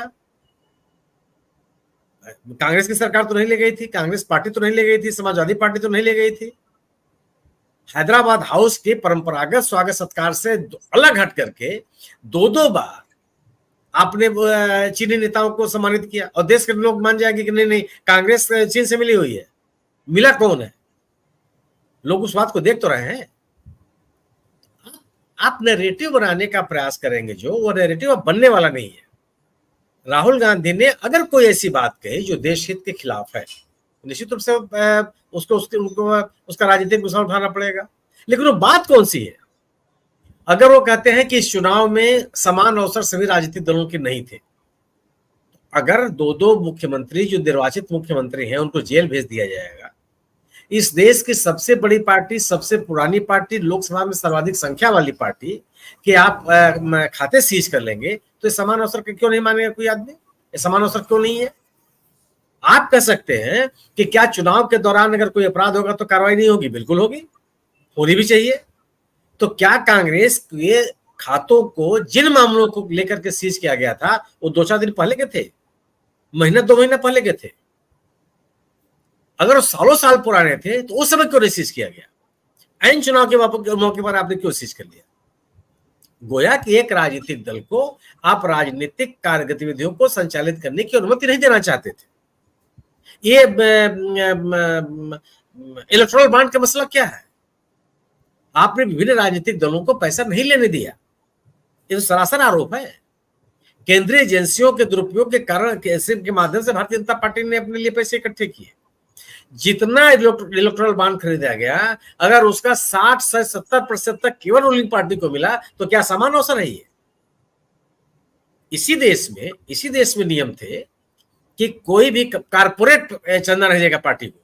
कांग्रेस की सरकार तो नहीं ले गई थी, कांग्रेस पार्टी तो नहीं ले गई थी, समाजवादी पार्टी तो नहीं ले गई थी। हैदराबाद हाउस के परंपरागत स्वागत सत्कार से अलग हट करके दो बार आपने चीनी नेताओं को सम्मानित किया, और देश के लोग मान जाएंगे कि नहीं नहीं कांग्रेस चीन से मिली हुई है। मिला कौन है? लोग उस बात को देख तो रहे हैं। आप नैरेटिव बनाने का प्रयास करेंगे, जो वो नैरेटिव अब बनने वाला नहीं है। राहुल गांधी ने अगर कोई ऐसी बात कही जो देश हित के खिलाफ है, निश्चित रूप से उनको उसका राजनीतिक नुकसान उठाना पड़ेगा। लेकिन वो बात कौन सी है? अगर वो कहते हैं कि इस चुनाव में समान अवसर सभी राजनीतिक दलों के नहीं थे, अगर दो मुख्यमंत्री जो निर्वाचित मुख्यमंत्री हैं उनको जेल भेज दिया जाएगा, इस देश की सबसे बड़ी पार्टी, सबसे पुरानी पार्टी, लोकसभा में सर्वाधिक संख्या वाली पार्टी कि आप खाते सीज कर लेंगे, तो समान अवसर क्यों नहीं मानेगा कोई आदमी? ये समान अवसर क्यों नहीं है? आप कह सकते हैं कि क्या चुनाव के दौरान अगर कोई अपराध होगा तो कार्रवाई नहीं होगी? बिल्कुल होगी, होनी भी चाहिए। तो क्या कांग्रेस के खातों को, जिन मामलों को लेकर के सीज किया गया था, वो 2-4 दिन पहले के थे, महीना 2 महीना पहले के थे? अगर वो सालों साल पुराने थे तो उस समय क्यों नहीं सीज किया गया? ऐन चुनाव के मौके पर आपने क्यों सीज कर लिया? गोया कि एक राजनीतिक दल को आप राजनीतिक कार्य गतिविधियों को संचालित करने की अनुमति नहीं देना चाहते थे। ये इलेक्टोरल बॉन्ड का मसला क्या है? आपने विभिन्न राजनीतिक दलों को पैसा नहीं लेने दिया, ये तो सरासर आरोप है। केंद्रीय एजेंसियों के दुरुपयोग के कारण के माध्यम से भारतीय जनता पार्टी ने अपने लिए पैसे इकट्ठे किए। जितना इलेक्टोरल बॉन्ड खरीदा गया, अगर उसका 60 से 70% तक केवल रूलिंग पार्टी को मिला, तो क्या समान अवसर है? ये इसी देश में नियम थे कि कोई भी कारपोरेट चंदा नहीं देगा पार्टी को।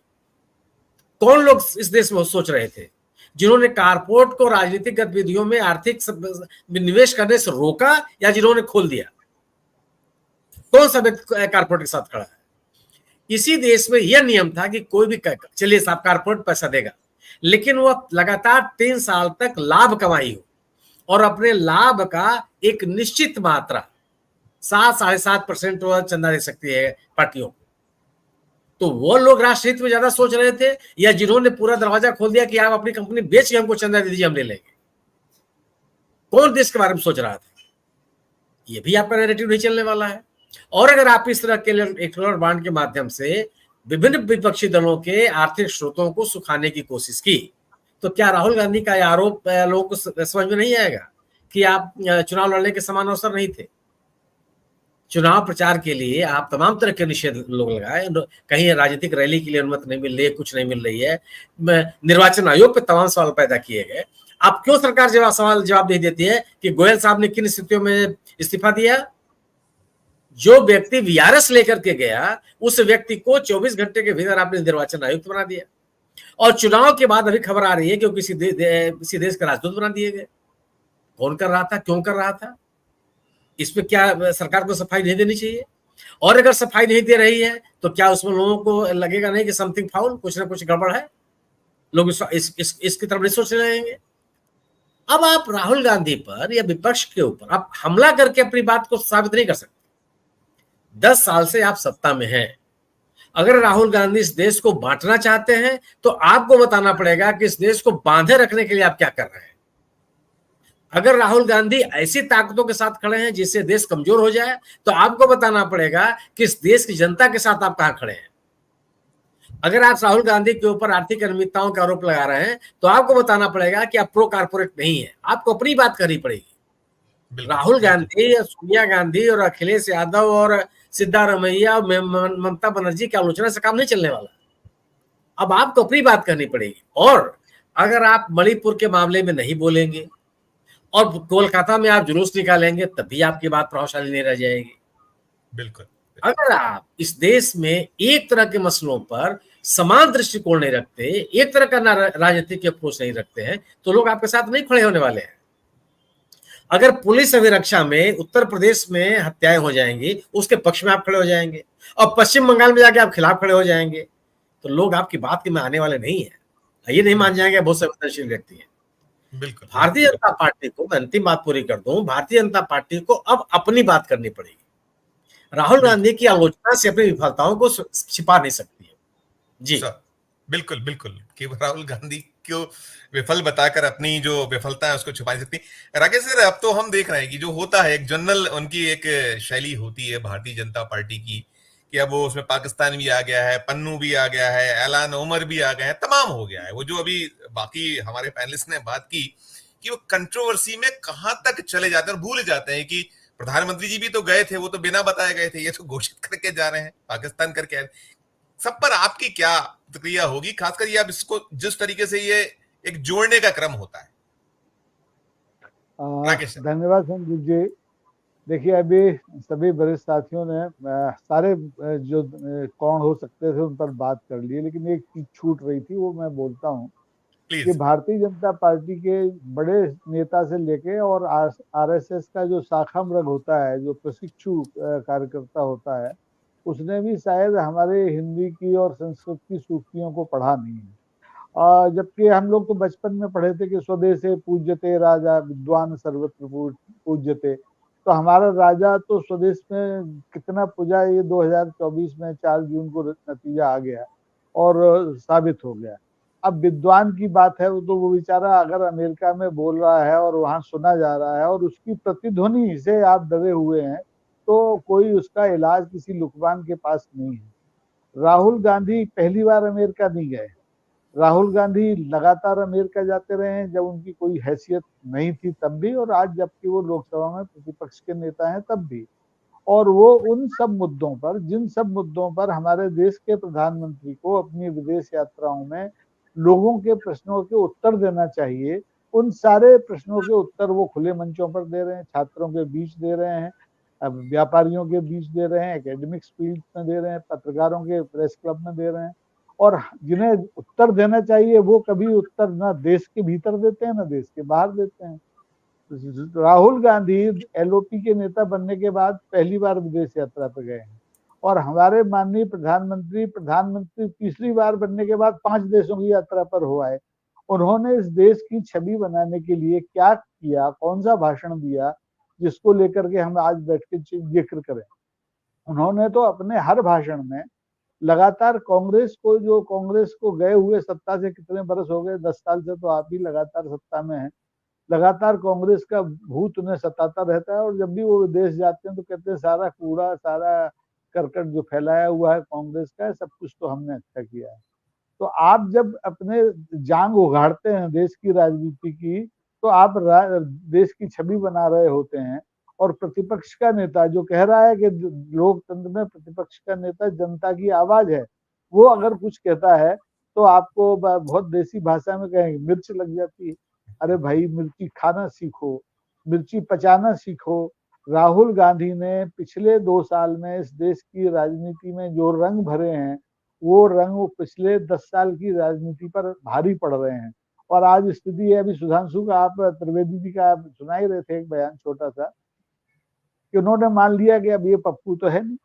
कौन लोग इस देश में सोच रहे थे जिन्होंने कारपोरेट को राजनीतिक गतिविधियों में आर्थिक निवेश करने से रोका, या जिन्होंने खोल दिया? कौन सा व्यक्ति कारपोरेट के साथ खड़ा है? इसी देश में यह नियम था कि कोई भी चलिए साहब कारपोरेट पैसा देगा, लेकिन वह लगातार 3 साल तक लाभ कमाई हो और अपने लाभ का एक निश्चित मात्रा 7-7.5% वह चंदा दे सकती है पार्टियों को। तो वो लोग राष्ट्रहित में ज्यादा सोच रहे थे, या जिन्होंने पूरा दरवाजा खोल दिया कि आप अपनी कंपनी बेच के हमको चंदा दे दीजिए, हम ले लेंगे? कौन देश के बारे में सोच रहा था? ये भी आपका नैरेटिव नहीं चलने वाला है। और अगर आप इस तरह के इलेक्टोरल बॉन्ड के माध्यम से विभिन्न विपक्षी दलों के आर्थिक स्रोतों को सुखाने की कोशिश की, तो क्या राहुल गांधी का यह आरोप लोगों को समझ में नहीं आएगा कि आप चुनाव लड़ने के समान अवसर नहीं थे? चुनाव प्रचार के लिए आप तमाम तरह के निषेध लोग लगाए, कहीं राजनीतिक रैली के लिए अनुमति नहीं मिल रही है, कुछ नहीं मिल रही है, निर्वाचन आयोग पे तमाम सवाल पैदा किए गए। आप क्यों सरकार जवाब नहीं देती है कि गोयल साहब ने किन स्थितियों में इस्तीफा दिया? जो व्यक्ति वीआरएस लेकर के गया, उस व्यक्ति को 24 घंटे के भीतर आपने निर्वाचन आयुक्त बना दिया, और चुनाव के बाद अभी खबर आ रही है कि किसी देश का राजदूत बना दिए गए। कौन कर रहा था? क्यों कर रहा था? इस पे क्या सरकार को सफाई नहीं देनी चाहिए? और अगर सफाई नहीं दे रही है तो क्या उसमें लोगों को लगेगा नहीं कि समथिंग फाउल, कुछ ना कुछ गड़बड़ है? लोग इसकी तरफ नहीं सोचने लगेंगे। अब आप राहुल गांधी पर या विपक्ष के ऊपर आप हमला करके अपनी बात को साबित नहीं कर सकते। 10 साल से आप सत्ता में हैं। अगर राहुल गांधी इस देश को बांटना चाहते हैं, तो आपको बताना पड़ेगा कि इस देश को बांधे रखने के लिए आप क्या कर रहे हैं। अगर राहुल गांधी ऐसी ताकतों के साथ खड़े हैं जिससे देश कमजोर हो जाए, तो आपको बताना पड़ेगा कि इस देश की जनता के साथ आप कहां खड़े हैं। अगर आप राहुल गांधी के ऊपर आर्थिक अनियमितताओं का आरोप लगा रहे हैं, तो आपको बताना पड़ेगा कि आप प्रो कारपोरेट नहीं है, आपको अपनी बात करनी पड़ेगी। राहुल गांधी, सोनिया गांधी और अखिलेश यादव और सिद्धारमैया, ममता बनर्जी की आलोचना से काम नहीं चलने वाला। अब आपको अपनी बात करनी पड़ेगी। और अगर आप मणिपुर के मामले में नहीं बोलेंगे, और कोलकाता में आप जुलूस निकालेंगे तब भी आपकी बात प्रभावशाली नहीं रह जाएगी। बिल्कुल। अगर आप इस देश में एक तरह के मसलों पर समान दृष्टिकोण नहीं रखते, एक तरह का राजनीतिक अप्रोच नहीं रखते हैं, तो लोग आपके साथ नहीं खड़े होने वाले हैं। अगर पुलिस अभिरक्षा में उत्तर प्रदेश में हत्याएं हो जाएंगी, उसके पक्ष में आप खड़े हो जाएंगे, और पश्चिम बंगाल में जाके आप खिलाफ खड़े हो जाएंगे, तो लोग आपकी बात के में आने वाले नहीं है। ये नहीं मान जाएंगे बहुत संवेदनशील व्यक्ति है। बिल्कुल। भारतीय जनता पार्टी को, मैं अंतिम बात पूरी कर दूं, भारतीय जनता पार्टी को अब अपनी बात करनी पड़ेगी। राहुल गांधी की आलोचना से अपनी विफलताओं को छिपा नहीं सकती है। जी सर, बिल्कुल बिल्कुल कि राहुल गांधी को विफल बताकर अपनी जो विफलता है उसको छुपा नहीं सकती। राकेश सर, अब तो हम देख रहे हैं कि जो होता है एक जनरल उनकी एक शैली होती है भारतीय जनता पार्टी की, कि अब वो उसमें पाकिस्तान भी आ गया है, पन्नू भी आ गया है, ऐलान उमर भी आ गए हैं, तमाम हो गया है। वो जो अभी बाकी हमारे पैनलिस्ट ने बात की कि वो कंट्रोवर्सी में कहां तक चले जाते हैं और भूल जाते हैं कि प्रधानमंत्री जी भी तो गए थे, वो तो बिना बताए गए थे, ये तो घोषित करके जा रहे हैं, पाकिस्तान करके आए। सब पर आपकी क्या प्रतिक्रिया होगी, खासकर ये आप इसको जिस तरीके से ये एक जोड़ने का क्रम होता है? राकेश सर। धन्यवाद संजीव जी। देखिए, अभी सभी वरिष्ठ साथियों ने सारे जो कौन हो सकते थे उन पर बात कर ली, लेकिन एक चीज छूट रही थी, वो मैं बोलता हूँ कि प्लीज। भारतीय जनता पार्टी के बड़े नेता से लेके और आरएसएस का जो शाखा मृग होता है, जो प्रशिक्षु कार्यकर्ता होता है, उसने भी शायद हमारे हिंदी की और संस्कृत की सूक्तियों को पढ़ा नहीं है। जबकि हम लोग तो बचपन में पढ़े थे कि स्वदेशे पूज्यते राजा विद्वान सर्वत्र पूज्यते। तो हमारा राजा तो स्वदेश में कितना पूजा, ये 2024 में 4 जून को नतीजा आ गया और साबित हो गया। अब विद्वान की बात है, तो वो बेचारा अगर अमेरिका में बोल रहा है और वहां सुना जा रहा है और उसकी प्रतिध्वनि से आप डरे हुए हैं, तो कोई उसका इलाज किसी लुकमान के पास नहीं है। राहुल गांधी पहली बार अमेरिका नहीं गए। राहुल गांधी लगातार अमेरिका जाते रहे हैं, जब उनकी कोई हैसियत नहीं थी तब भी, और आज जबकि वो लोकसभा में प्रतिपक्ष के नेता हैं तब भी। और वो उन सब मुद्दों पर, जिन सब मुद्दों पर हमारे देश के प्रधानमंत्री को अपनी विदेश यात्राओं में लोगों के प्रश्नों के उत्तर देना चाहिए, उन सारे प्रश्नों के उत्तर वो खुले मंचों पर दे रहे हैं, छात्रों के बीच दे रहे हैं, व्यापारियों के बीच दे रहे हैं, एकेडमिक्स फील्ड में दे रहे हैं, पत्रकारों के प्रेस क्लब में दे रहे हैं। और जिन्हें उत्तर देना चाहिए वो कभी उत्तर ना देश के भीतर देते हैं ना देश के बाहर देते हैं। राहुल गांधी एलओपी के नेता बनने के बाद पहली बार विदेश यात्रा पर गए हैं, और हमारे माननीय प्रधानमंत्री तीसरी बार बनने के बाद 5 देशों की यात्रा पर हो आए। उन्होंने इस देश की छवि बनाने के लिए क्या किया, कौन सा भाषण दिया जिसको लेकर के हम आज बैठ के जिक्र करें। उन्होंने तो अपने हर भाषण में लगातार कांग्रेस को गए हुए सत्ता से कितने बरस हो गए, 10 साल से तो आप भी लगातार सत्ता में हैं, लगातार कांग्रेस का भूत उन्हें सताता रहता है। और जब भी वो विदेश जाते हैं तो कहते हैं सारा कूड़ा, सारा करकट जो फैलाया हुआ है कांग्रेस का, सब कुछ तो हमने अच्छा किया है। तो आप जब अपने जांग उघाड़ते हैं देश की राजनीति की, तो आप देश की छवि बना रहे होते हैं। और प्रतिपक्ष का नेता जो कह रहा है कि लोकतंत्र में प्रतिपक्ष का नेता जनता की आवाज है, वो अगर कुछ कहता है तो आपको बहुत देसी भाषा में कहेंगे मिर्च लग जाती है। अरे भाई, मिर्ची खाना सीखो, मिर्ची पचाना सीखो। राहुल गांधी ने पिछले 2 साल में इस देश की राजनीति में जो रंग भरे हैं, वो रंग पिछले 10 साल की राजनीति पर भारी पड़ रहे हैं। और आज स्थिति है, अभी सुधांशु का, आप त्रिवेदी जी का आप सुना ही रहे थे एक बयान छोटा सा, कि उन्होंने मान लिया कि अब ये पप्पू तो है नहीं,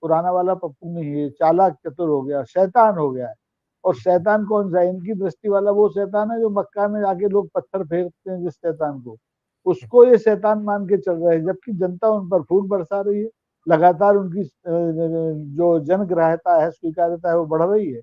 पुराना वाला पप्पू नहीं है, चालाक चतुर हो गया, शैतान हो गया है। और शैतान कौन सा? इनकी दृष्टि वाला वो शैतान है जो मक्का में जाके लोग पत्थर फेंकते हैं जिस शैतान को, उसको ये शैतान मान के चल रहे हैं। जबकि जनता उन पर फूट बरसा रही है, लगातार उनकी जो जनग्राह्यता है, स्वीकार्यता है, वो बढ़ रही है।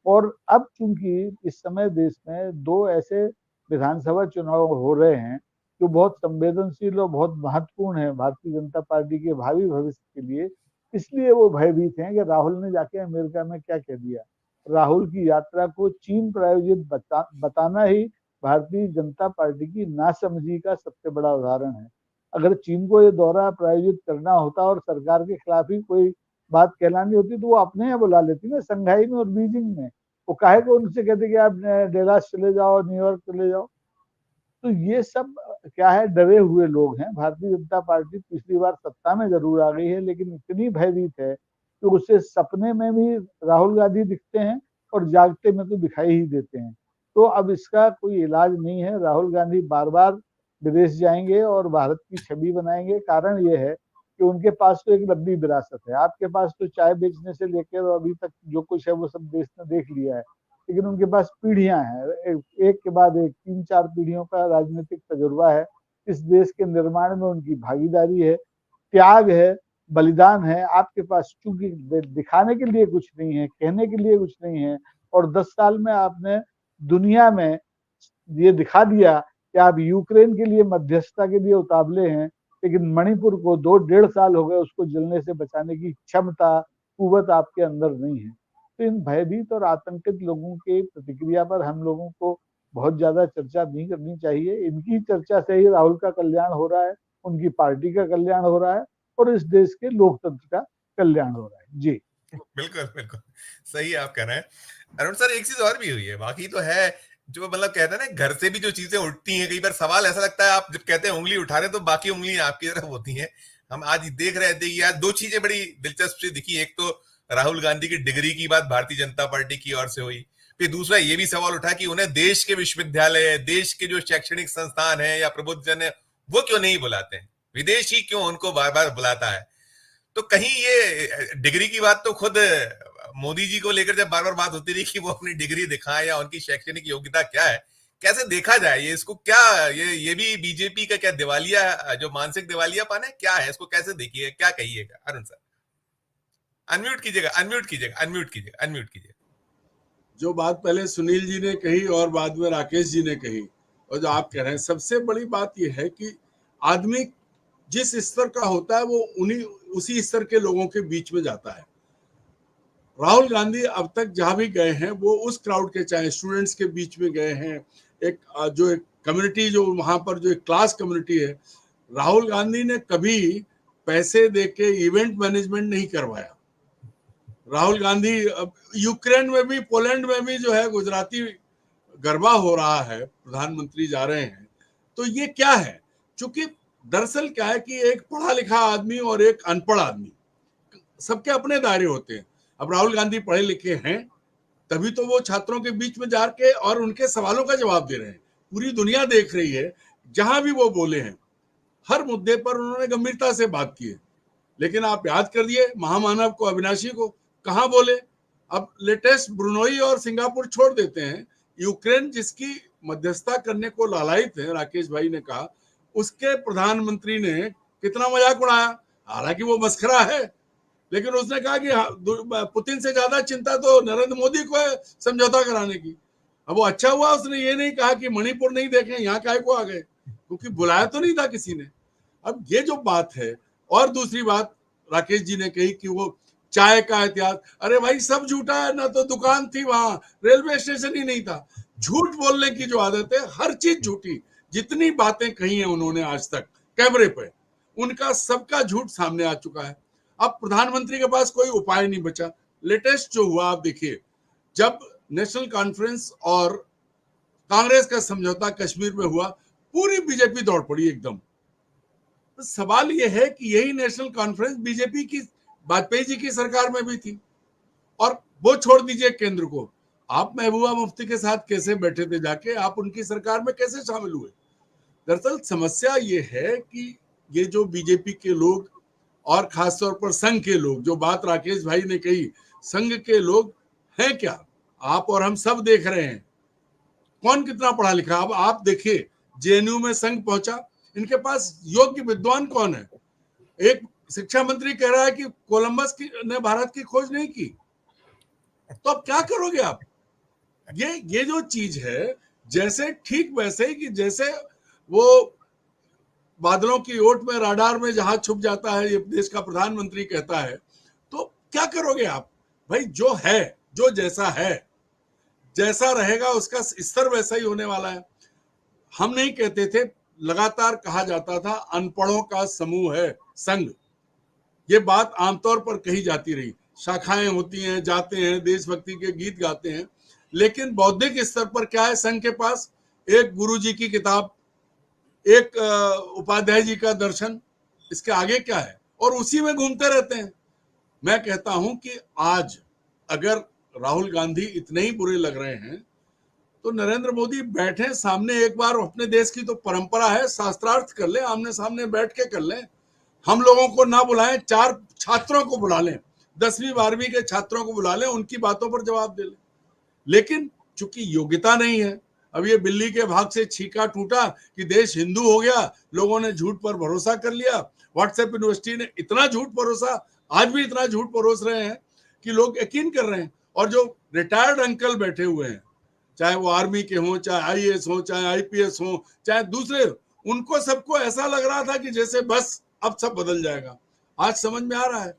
और अब चूंकि इस समय देश में 2 ऐसे विधानसभा चुनाव हो रहे हैं जो बहुत संवेदनशील और बहुत महत्वपूर्ण है भारतीय जनता पार्टी के भावी भविष्य के लिए, इसलिए वो भयभीत हैं कि राहुल ने जाके अमेरिका में क्या कह दिया। राहुल की यात्रा को चीन प्रायोजित बताना ही भारतीय जनता पार्टी की नासमझी का सबसे बड़ा उदाहरण है। अगर चीन को ये दौरा प्रायोजित करना होता और सरकार के खिलाफ ही कोई बात कहलानी होती तो वो अपने यहाँ बुला लेती ना, संघाई में और बीजिंग में। वो काहे को उनसे कहते कि आप डेलास चले जाओ, न्यूयॉर्क चले जाओ। तो ये सब क्या है, डरे हुए लोग हैं। भारतीय जनता पार्टी पिछली बार सत्ता में जरूर आ गई है, लेकिन इतनी भयभीत है कि उसे सपने में भी राहुल गांधी दिखते हैं और जागते में तो दिखाई ही देते हैं। तो अब इसका कोई इलाज नहीं है। राहुल गांधी बार बार विदेश जाएंगे और भारत की छवि बनाएंगे। कारण ये है कि उनके पास तो एक लंबी विरासत है। आपके पास तो चाय बेचने से लेकर अभी तक जो कुछ है वो सब देश ने देख लिया है, लेकिन उनके पास पीढ़ियां हैं, एक के बाद एक 3-4 पीढ़ियों का राजनीतिक तजुर्बा है। इस देश के निर्माण में उनकी भागीदारी है, त्याग है, बलिदान है। आपके पास चूंकि दिखाने के लिए कुछ नहीं है, कहने के लिए कुछ नहीं है, और 10 साल में आपने दुनिया में ये दिखा दिया कि आप यूक्रेन के लिए मध्यस्थता के लिए उतावले हैं, लेकिन मणिपुर को 2-1.5 साल हो गए उसको जलने से बचाने की क्षमता, कुवत आपके अंदर नहीं है। तो इन भयभीत और आतंकित लोगों की प्रतिक्रिया पर हम लोगों को बहुत ज्यादा चर्चा नहीं करनी चाहिए। इनकी चर्चा से ही राहुल का कल्याण हो रहा है, उनकी पार्टी का कल्याण हो रहा है और इस देश के लोकतंत्र का कल्याण हो रहा है। जी बिल्कुल बिल्कुल सही आप कह रहे हैं अरुण सर। एक चीज और भी हुई है, बाकी तो है जो मतलब कहते हैं ना, घर से भी जो चीजें उठती हैं, कई बार सवाल ऐसा लगता है, आप जब कहते हैं उंगली उठा रहे तो बाकी उंगली आपकी तरफ होती हैं। हम आज देख रहे थे कि आज दो चीजें बड़ी दिलचस्प सी दिखी। एक तो राहुल गांधी की डिग्री की बात भारतीय जनता पार्टी की ओर से हुई, फिर दूसरा ये भी सवाल उठा कि उन्हें देश के विश्वविद्यालय, देश के जो शैक्षणिक संस्थान है या प्रबुद्धजन है, वो क्यों नहीं बुलाते हैं, विदेशी क्यों उनको बार बार बुलाता है। तो कहीं ये डिग्री की बात तो खुद मोदी जी को लेकर जब बार बार बात होती रही कि वो अपनी डिग्री दिखाएं या उनकी शैक्षणिक योग्यता क्या है, कैसे देखा जाए ये, इसको क्या ये भी बीजेपी का क्या दिवालिया, जो मानसिक दिवालियापन है क्या है, इसको कैसे देखिए, क्या कहिएगा अरुण सर? अनम्यूट कीजिएगा, अनम्यूट कीजिएगा, अनम्यूट कीजिएगा, अनम्यूट कीजिएगा। जो बात पहले सुनील जी ने कही और बाद में राकेश जी ने कही, और जो आप कह रहे हैं, सबसे बड़ी बात यह है कि आदमी जिस स्तर का होता है वो उसी स्तर के लोगों के बीच में जाता है। राहुल गांधी अब तक जहां भी गए हैं वो उस क्राउड के, चाहे स्टूडेंट्स के बीच में गए हैं, एक कम्युनिटी जो वहां पर जो एक क्लास कम्युनिटी है, राहुल गांधी ने कभी पैसे देके इवेंट मैनेजमेंट नहीं करवाया। राहुल गांधी यूक्रेन में भी, पोलैंड में भी जो है गुजराती गरबा हो रहा है, प्रधानमंत्री जा रहे हैं। तो ये क्या है, चूंकि दरअसल क्या है कि एक पढ़ा लिखा आदमी और एक अनपढ़ आदमी, सबके अपने दायरे होते हैं। अब राहुल गांधी पढ़े लिखे हैं, तभी तो वो छात्रों के बीच में जाके और उनके सवालों का जवाब दे रहे हैं। पूरी दुनिया देख रही है, जहां भी वो बोले हैं हर मुद्दे पर उन्होंने गंभीरता से बात की है। लेकिन आप याद कर दिए महामानव को, अविनाशी को, कहां बोले? अब लेटेस्ट ब्रुनोई और सिंगापुर छोड़ देते हैं, यूक्रेन जिसकी मध्यस्थता करने को लालायित है, राकेश भाई ने कहा, उसके प्रधानमंत्री ने कितना मजाक उड़ाया। हालांकि वो मस्खरा है, लेकिन उसने कहा कि पुतिन से ज्यादा चिंता तो नरेंद्र मोदी को है समझौता कराने की। अब वो अच्छा हुआ उसने ये नहीं कहा कि मणिपुर नहीं देखे, यहाँ काहे को आ गए, क्योंकि बुलाया तो नहीं था किसी ने। अब ये जो बात है, और दूसरी बात राकेश जी ने कही कि वो चाय का इतिहास, अरे भाई सब झूठा है ना, तो दुकान थी वहां, रेलवे स्टेशन ही नहीं था। झूठ बोलने की जो आदत है, हर चीज झूठी। जितनी बातें कही हैं उन्होंने आज तक कैमरे पे, उनका सबका झूठ सामने आ चुका है। अब प्रधानमंत्री के पास कोई उपाय नहीं बचा। लेटेस्ट जो हुआ आप देखिए, जब नेशनल कॉन्फ्रेंस और कांग्रेस का समझौता कश्मीर में हुआ, पूरी बीजेपी दौड़ पड़ी एकदम। तो सवाल यह है कि यही नेशनल कॉन्फ्रेंस बीजेपी की, वाजपेयी जी की सरकार में भी थी। और वो छोड़ दीजिए केंद्र को, आप महबूबा मुफ्ती के साथ कैसे बैठे थे जाके, आप उनकी सरकार में कैसे शामिल हुए? दरअसल समस्या ये है कि ये जो बीजेपी के लोग और खासतौर पर संघ के लोग, जो बात राकेश भाई ने कही, संघ के लोग हैं क्या, आप और हम सब देख रहे हैं कौन कितना पढ़ा लिखा। अब आप देखिए, जेएनयू में संघ पहुंचा, इनके पास योग्य विद्वान कौन है? एक शिक्षा मंत्री कह रहा है कि कोलंबस ने भारत की खोज नहीं की। तो अब क्या करोगे आप? ये जो चीज है, जैसे ठीक वैसे ही कि जैसे वो बादलों की ओट में, राडार में जहाज छुप जाता है, ये देश का प्रधानमंत्री कहता है, तो क्या करोगे आप? भाई जो है, जो जैसा है, जैसा रहेगा उसका स्तर वैसा ही होने वाला है। हम नहीं कहते थे, लगातार कहा जाता था अनपढ़ों का समूह है संघ। ये बात आमतौर पर कही जाती रही, शाखाएं होती हैं, जाते हैं, देशभक्ति के गीत गाते हैं। लेकिन बौद्धिक स्तर पर क्या है संघ के पास? एक गुरुजी की किताब, एक उपाध्याय जी का दर्शन, इसके आगे क्या है? और उसी में घूमते रहते हैं। मैं कहता हूं कि आज अगर राहुल गांधी इतने ही बुरे लग रहे हैं तो नरेंद्र मोदी बैठे सामने, एक बार अपने देश की तो परंपरा है, शास्त्रार्थ कर ले, आमने सामने बैठ के कर ले। हम लोगों को ना बुलाएं, 4 छात्रों को बुला लें, 10वीं 12वीं के छात्रों को बुला लें, उनकी बातों पर जवाब दे लें। लेकिन चूंकि योग्यता नहीं है, अब ये बिल्ली के भाग से छीका टूटा कि देश हिंदू हो गया, लोगों ने झूठ पर भरोसा कर लिया। व्हाट्सएप यूनिवर्सिटी ने इतना झूठ परोसा, आज भी इतना झूठ परोस रहे हैं कि लोग यकीन कर रहे हैं। और जो रिटायर्ड अंकल बैठे हुए हैं, चाहे वो आर्मी के हों, चाहे आईएएस हो, चाहे आईपीएस हो, चाहे दूसरे, उनको सबको ऐसा लग रहा था कि जैसे बस अब सब बदल जाएगा। आज समझ में आ रहा है,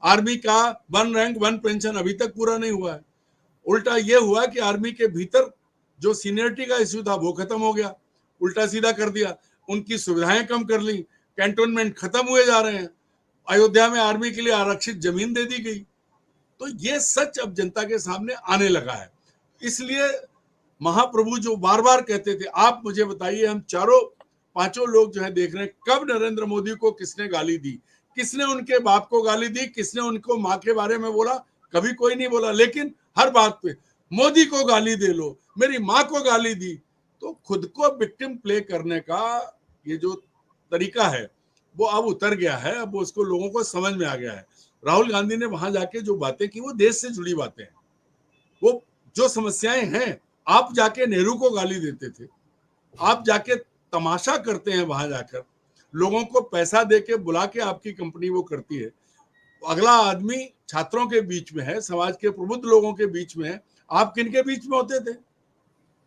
आर्मी का 1 रैंक 1 पेंशन अभी तक पूरा नहीं हुआ है। उल्टा ये हुआ कि आर्मी के भीतर जो सीनियरिटी का इश्यू था वो खत्म हो गया, उल्टा सीधा कर दिया, उनकी सुविधाएं कम कर ली, कैंटोनमेंट खत्म हुए जा रहे हैं, अयोध्या में आर्मी के लिए आरक्षित जमीन दे दी गई। तो ये सच अब जनता के सामने आने लगा है। इसलिए महाप्रभु जो बार बार कहते थे, आप मुझे बताइए, हम चारों पांचों लोग जो है देख रहे हैं, कब नरेंद्र मोदी को किसने गाली दी, किसने उनके बाप को गाली दी, किसने उनको माँ के बारे में बोला? कभी कोई नहीं बोला। लेकिन हर बात पे मोदी को गाली दे लो, मेरी माँ को गाली दी। तो खुद को विक्टिम प्ले करने का ये जो तरीका है वो अब उतर गया है, अब उसको लोगों को समझ में आ गया है। राहुल गांधी ने वहां जाके जो बातें की वो देश से जुड़ी बातें हैं, वो जो समस्याएं हैं। आप जाके नेहरू को गाली देते थे, आप जाके तमाशा करते हैं, वहां जाकर लोगों को पैसा देके बुला के आपकी कंपनी वो करती है। अगला आदमी छात्रों के बीच में है, समाज के प्रबुद्ध लोगों के बीच में है, आप किन के बीच में होते थे?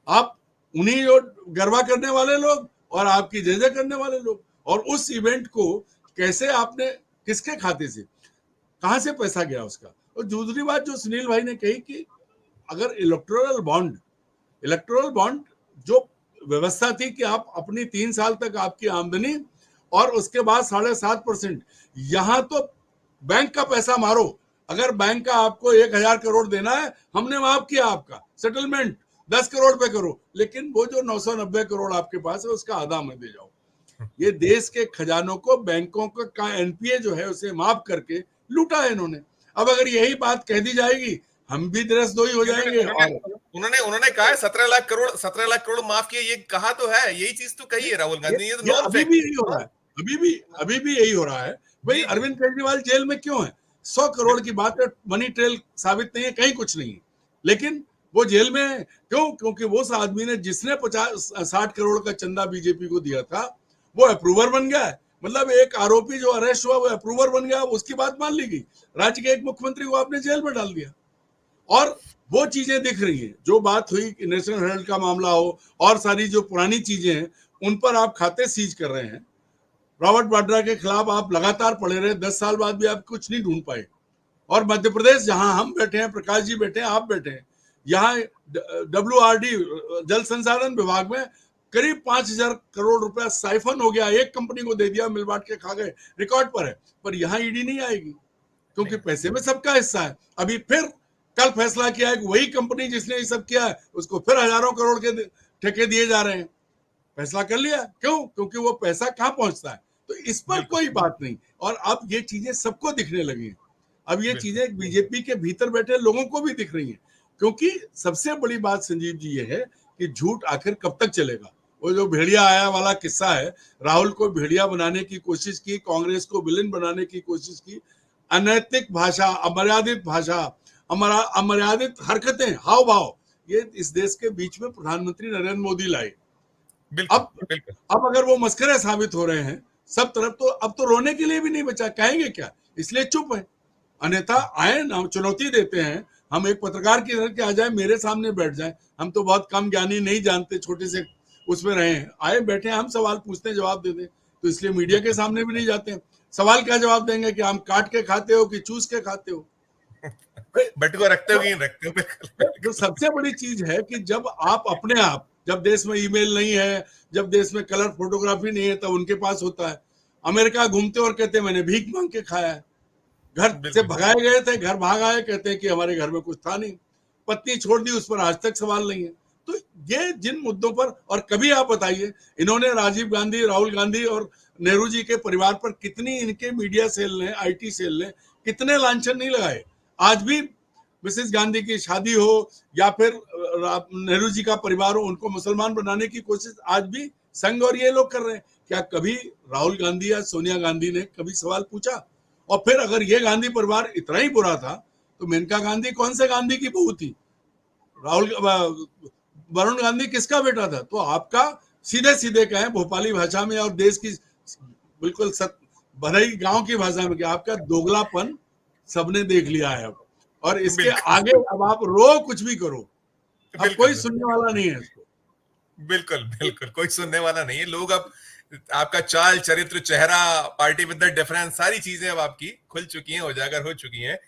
आप उन्हीं जो गरबा करने वाले लोग और आपकी जय जय करने वाले लोग। और उस इवेंट को कैसे आपने, किसके खाते से, कहां से पैसा गया उसका? और दूसरी बात जो सुनील भाई ने कही कि अगर इलेक्टोरल बॉन्ड जो व्यवस्था थी कि आप अपनी 3 साल तक आपकी आमदनी और उसके बाद 7.5%, यहां तो बैंक का पैसा मारो। अगर बैंक का आपको 1000 करोड़ देना है, हमने माफ किया, आपका सेटलमेंट 10 करोड़ पे करो, लेकिन वो जो 990 करोड़ आपके पास है उसका आधा में दे जाओ। ये देश के खजानों को, बैंकों का एनपीए जो है उसे माफ करके लूटा है इन्होंने। अब अगर यही बात कह दी जाएगी, हम भी दरसदोई हो जाएंगे। उन्होंने कहा है 17 लाख करोड़ माफ किए, ये कहा तो है, यही चीज तो कही है राहुल गांधी ने। ये तो अभी भी यही हो रहा है, अभी भी यही हो रहा है। भाई अरविंद केजरीवाल जेल में क्यों है? 100 करोड़ की बात है, मनी ट्रेल साबित नहीं है, कहीं कुछ नहीं है, लेकिन वो जेल में है। क्यों? क्योंकि वो आदमी ने जिसने 50-60 करोड़ का चंदा बीजेपी को दिया था वो अप्रूवर बन गया है। मतलब एक आरोपी जो अरेस्ट हुआ वो अप्रूवर बन गया, उसकी बात मान ली गई। राज्य के एक मुख्यमंत्री को आपने जेल में डाल दिया। और वो चीजें दिख रही हैं, जो बात हुई नेशनल हेराल्ड का मामला हो और सारी जो पुरानी चीजें हैं उन पर आप खाते सीज कर रहे हैं। रॉबर्ट वाड्रा के खिलाफ आप लगातार पड़े रहे, 10 साल बाद भी आप कुछ नहीं ढूंढ पाए। और मध्य प्रदेश जहां हम बैठे हैं, प्रकाश जी बैठे हैं, आप बैठे हैं, यहाँ WRD जल संसाधन विभाग में करीब 5000 करोड़ रुपया साइफन हो गया, एक कंपनी को दे दिया, मिल बांट के खा गए, रिकॉर्ड पर है। पर यहाँ ईडी नहीं आएगी क्योंकि पैसे में सबका हिस्सा है। अभी फिर कल फैसला किया है कि वही कंपनी जिसने ये सब किया है उसको फिर हजारों करोड़ के ठेके दिए जा रहे हैं। फैसला कर लिया, क्यों? क्योंकि वो पैसा कहाँ पहुंचता है। तो इस पर कोई बात नहीं। और अब ये चीजें सबको दिखने लगी हैं, अब ये चीजें बीजेपी के भीतर बैठे लोगों को भी दिख रही हैं। क्योंकि सबसे बड़ी बात संजीव जी ये है कि झूठ आखिर कब तक चलेगा। वो जो भेड़िया आया वाला किस्सा है, राहुल को भेड़िया बनाने की कोशिश की, कांग्रेस को विलेन बनाने की कोशिश की, अनैतिक भाषा, अमर्यादित भाषा, अमर्यादित हरकतें, हाव भाव, ये इस देश के बीच में प्रधानमंत्री नरेंद्र मोदी लाए। अब अगर वो मस्करे साबित हो रहे हैं सब तरफ, तो अब तो रोने के लिए भी नहीं बचा, कहेंगे क्या? इसलिए चुप है। अन्यथा आए ना, चुनौती देते हैं, हम एक पत्रकार की तरह के आ जाए, मेरे सामने बैठ जाए, हम तो बहुत कम ज्ञानी, नहीं जानते, छोटे से उसमें रहे हैं, आए बैठे हम सवाल पूछते हैं, जवाब दे दें। तो इसलिए मीडिया के सामने भी नहीं जाते हैं। सवाल क्या जवाब देंगे कि हम काट के खाते हो कि चूस के खाते हो? बट को रखते हो कि रखते हो? जो सबसे बड़ी चीज है कि जब आप अपने आप, जब देश में ईमेल नहीं है, जब देश में कलर फोटोग्राफी नहीं है, तब उनके पास होता है। अमेरिका घूमते और कहते हैं मैंने भीख मांग के खाया है, घर से भगाए गए थे, घर भाग आए, कहते हैं कि हमारे घर में कुछ था नहीं, पत्नी छोड़ दी, उस पर आज तक सवाल नहीं है। तो ये जिन मुद्दों पर, और कभी आप बताइए इन्होंने राजीव गांधी, राहुल गांधी और नेहरू जी के परिवार पर कितनी इनके मीडिया सेल ने, आईटी सेल ने कितने लांछन नहीं लगाए। आज भी मिसेस गांधी की शादी हो या फिर नेहरू जी का परिवार हो, उनको मुसलमान बनाने की कोशिश आज भी संघ और ये लोग कर रहे हैं। क्या कभी राहुल गांधी या सोनिया गांधी ने कभी सवाल पूछा? और फिर अगर ये गांधी परिवार इतना ही बुरा था तो मेनका गांधी कौन से गांधी की बहू थी? वरुण गांधी किसका बेटा था? तो आपका सीधे सीधे कहें भोपाली भाषा में और देश की बिल्कुल भरई गांव की भाषा में, कि आपका दोगलापन सबने देख लिया है अब, और इसके आगे अब आप रो कुछ भी करो, अब कोई सुनने वाला नहीं है इसको। बिल्कुल बिल्कुल कोई सुनने वाला नहीं है। लोग अब आपका चाल, चरित्र, चेहरा, पार्टी विद द डिफरेंस, सारी चीजें अब आपकी खुल चुकी हैं, उजागर हो चुकी हैं।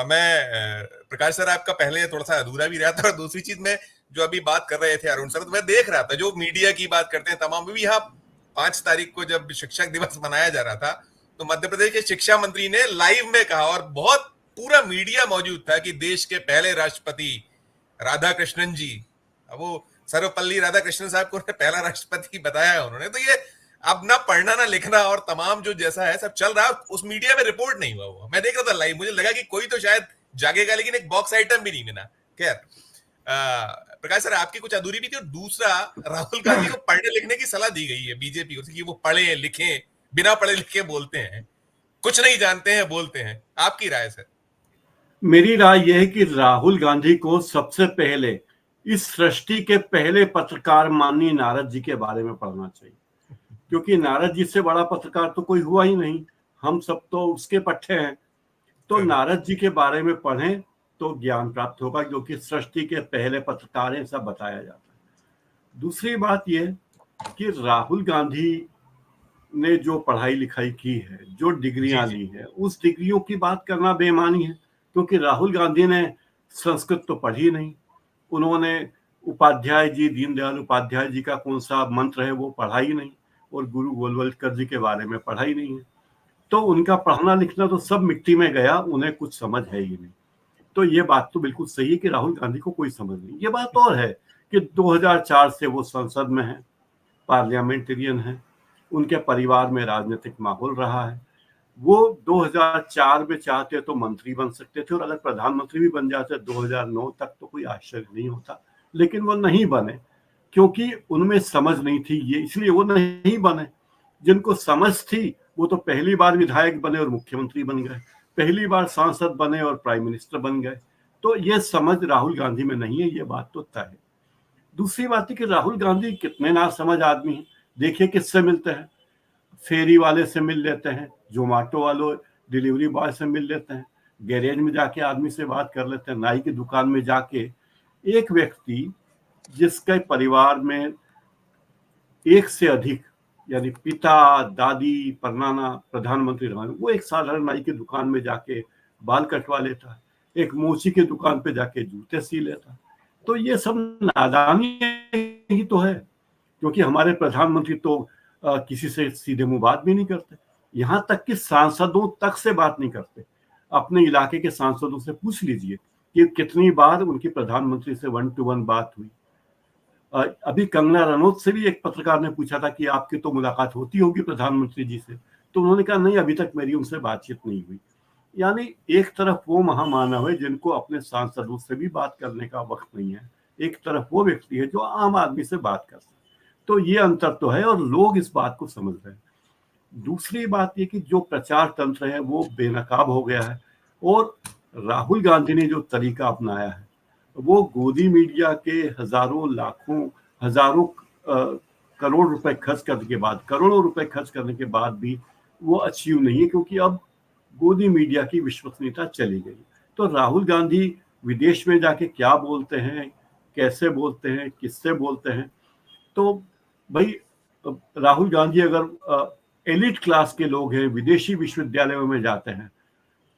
मैं प्रकाश सर आपका पहले थोड़ा सा अधूरा भी रहा था, और दूसरी चीज में जो अभी बात कर रहे थे अरुण सर, तो मैं देख रहा था जो मीडिया की बात करते हैं तमाम, भी यहाँ 5 तारीख को जब शिक्षक दिवस मनाया जा रहा था तो मध्य प्रदेश के शिक्षा मंत्री ने लाइव में कहा, और बहुत पूरा मीडिया मौजूद था, कि देश के पहले राष्ट्रपति राधाकृष्णन जी, वो सर्वपल्ली राधाकृष्णन साहब को पहला राष्ट्रपति बताया उन्होंने। तो ये अब ना पढ़ना ना लिखना और तमाम जो जैसा है सब चल रहा है, उस मीडिया में रिपोर्ट नहीं हुआ। वो मैं देख रहा था लाइव, मुझे लगा कि कोई तो शायद जागेगा, लेकिन एक बॉक्स आइटम भी नहीं मिला। खैर, प्रकाश सर आपकी कुछ अधूरी भी थी। और दूसरा, राहुल गांधी को पढ़ने लिखने की सलाह दी गई है बीजेपी को, कि वो पढ़े लिखें, बिना पढ़े लिखे बोलते हैं, कुछ नहीं जानते हैं बोलते हैं। आपकी राय सर? मेरी राय यह है कि राहुल गांधी को सबसे पहले इस सृष्टि के पहले पत्रकार माननीय नारद जी के बारे में पढ़ना चाहिए, क्योंकि नारद जी से बड़ा पत्रकार तो कोई हुआ ही नहीं, हम सब तो उसके पट्टे हैं। तो नारद जी के बारे में पढ़ें तो ज्ञान प्राप्त होगा, क्योंकि सृष्टि के पहले पत्रकार हैं, सब बताया जाता है। दूसरी बात यह कि राहुल गांधी ने जो पढ़ाई लिखाई की है, जो डिग्रियां ली है, उस डिग्रियों की बात करना बेईमानी है, क्योंकि राहुल गांधी ने संस्कृत तो पढ़ी नहीं, उन्होंने उपाध्याय जी, दीनदयाल उपाध्याय जी का कौन सा मंत्र है वो पढ़ा ही नहीं, और गुरु गोलवलकर जी के बारे में पढ़ा ही नहीं है। तो उनका पढ़ना लिखना तो सब मिट्टी में गया, उन्हें कुछ समझ है ही नहीं। तो ये बात तो बिल्कुल सही है कि राहुल गांधी को कोई समझ नहीं। ये बात और है कि 2004 से वो संसद में है, पार्लियामेंटेरियन है, उनके परिवार में राजनीतिक माहौल रहा है। वो 2004 में चाहते तो मंत्री बन सकते थे, और अगर प्रधानमंत्री भी बन जाते 2009 तक तो कोई आश्चर्य नहीं होता, लेकिन वो नहीं बने, क्योंकि उनमें समझ नहीं थी, ये इसलिए वो नहीं बने। जिनको समझ थी वो तो पहली बार विधायक बने और मुख्यमंत्री बन गए, पहली बार सांसद बने और प्राइम मिनिस्टर बन गए। तो ये समझ राहुल गांधी में नहीं है, ये बात तो तय है। दूसरी बात है कि राहुल गांधी कितने नासमझ आदमी हैं। देखिए किससे मिलते हैं, फेरी वाले से मिल लेते हैं, जोमेटो वालों डिलीवरी बॉय से मिल लेते हैं, गैरेज में जाके आदमी से बात कर लेते हैं, नाई की दुकान में जाके। एक व्यक्ति जिसके परिवार में एक से अधिक, यानी पिता, दादी, परनाना प्रधानमंत्री रहा, वो एक साधारण नाई की दुकान में जाके बाल कटवा लेता है, एक मोची की दुकान पे जाके जूते सी लेता है। तो ये सब नादानी ही तो है, क्योंकि हमारे प्रधानमंत्री तो किसी से सीधे मुंह बात भी नहीं करते, यहाँ तक कि सांसदों तक से बात नहीं करते। अपने इलाके के सांसदों से पूछ लीजिए कि कितनी बार उनकी प्रधानमंत्री से 1-to-1 बात हुई। अभी कंगना रनौत से भी एक पत्रकार ने पूछा था कि आपकी तो मुलाकात होती होगी प्रधानमंत्री जी से, तो उन्होंने कहा नहीं, अभी तक मेरी उनसे बातचीत नहीं हुई। यानी एक तरफ वो महामानव है जिनको अपने सांसदों से भी बात करने का वक्त नहीं है, एक तरफ वो व्यक्ति है जो आम आदमी से बात कर सकते। तो ये अंतर तो है, और लोग इस बात को समझ रहे हैं। दूसरी बात ये कि जो प्रचार तंत्र है वो बेनकाब हो गया है, और राहुल गांधी ने जो तरीका अपनाया है वो गोदी मीडिया के हजारों, लाखों, हजारों करोड़ रुपए खर्च करने के बाद, करोड़ों रुपए खर्च करने के बाद भी वो अचीव नहीं है, क्योंकि अब गोदी मीडिया की विश्वसनीयता चली गई। तो राहुल गांधी विदेश में जाके क्या बोलते हैं, कैसे बोलते हैं, किससे बोलते हैं, तो भाई राहुल गांधी अगर एलिट क्लास के लोग हैं, विदेशी विश्वविद्यालयों में जाते हैं,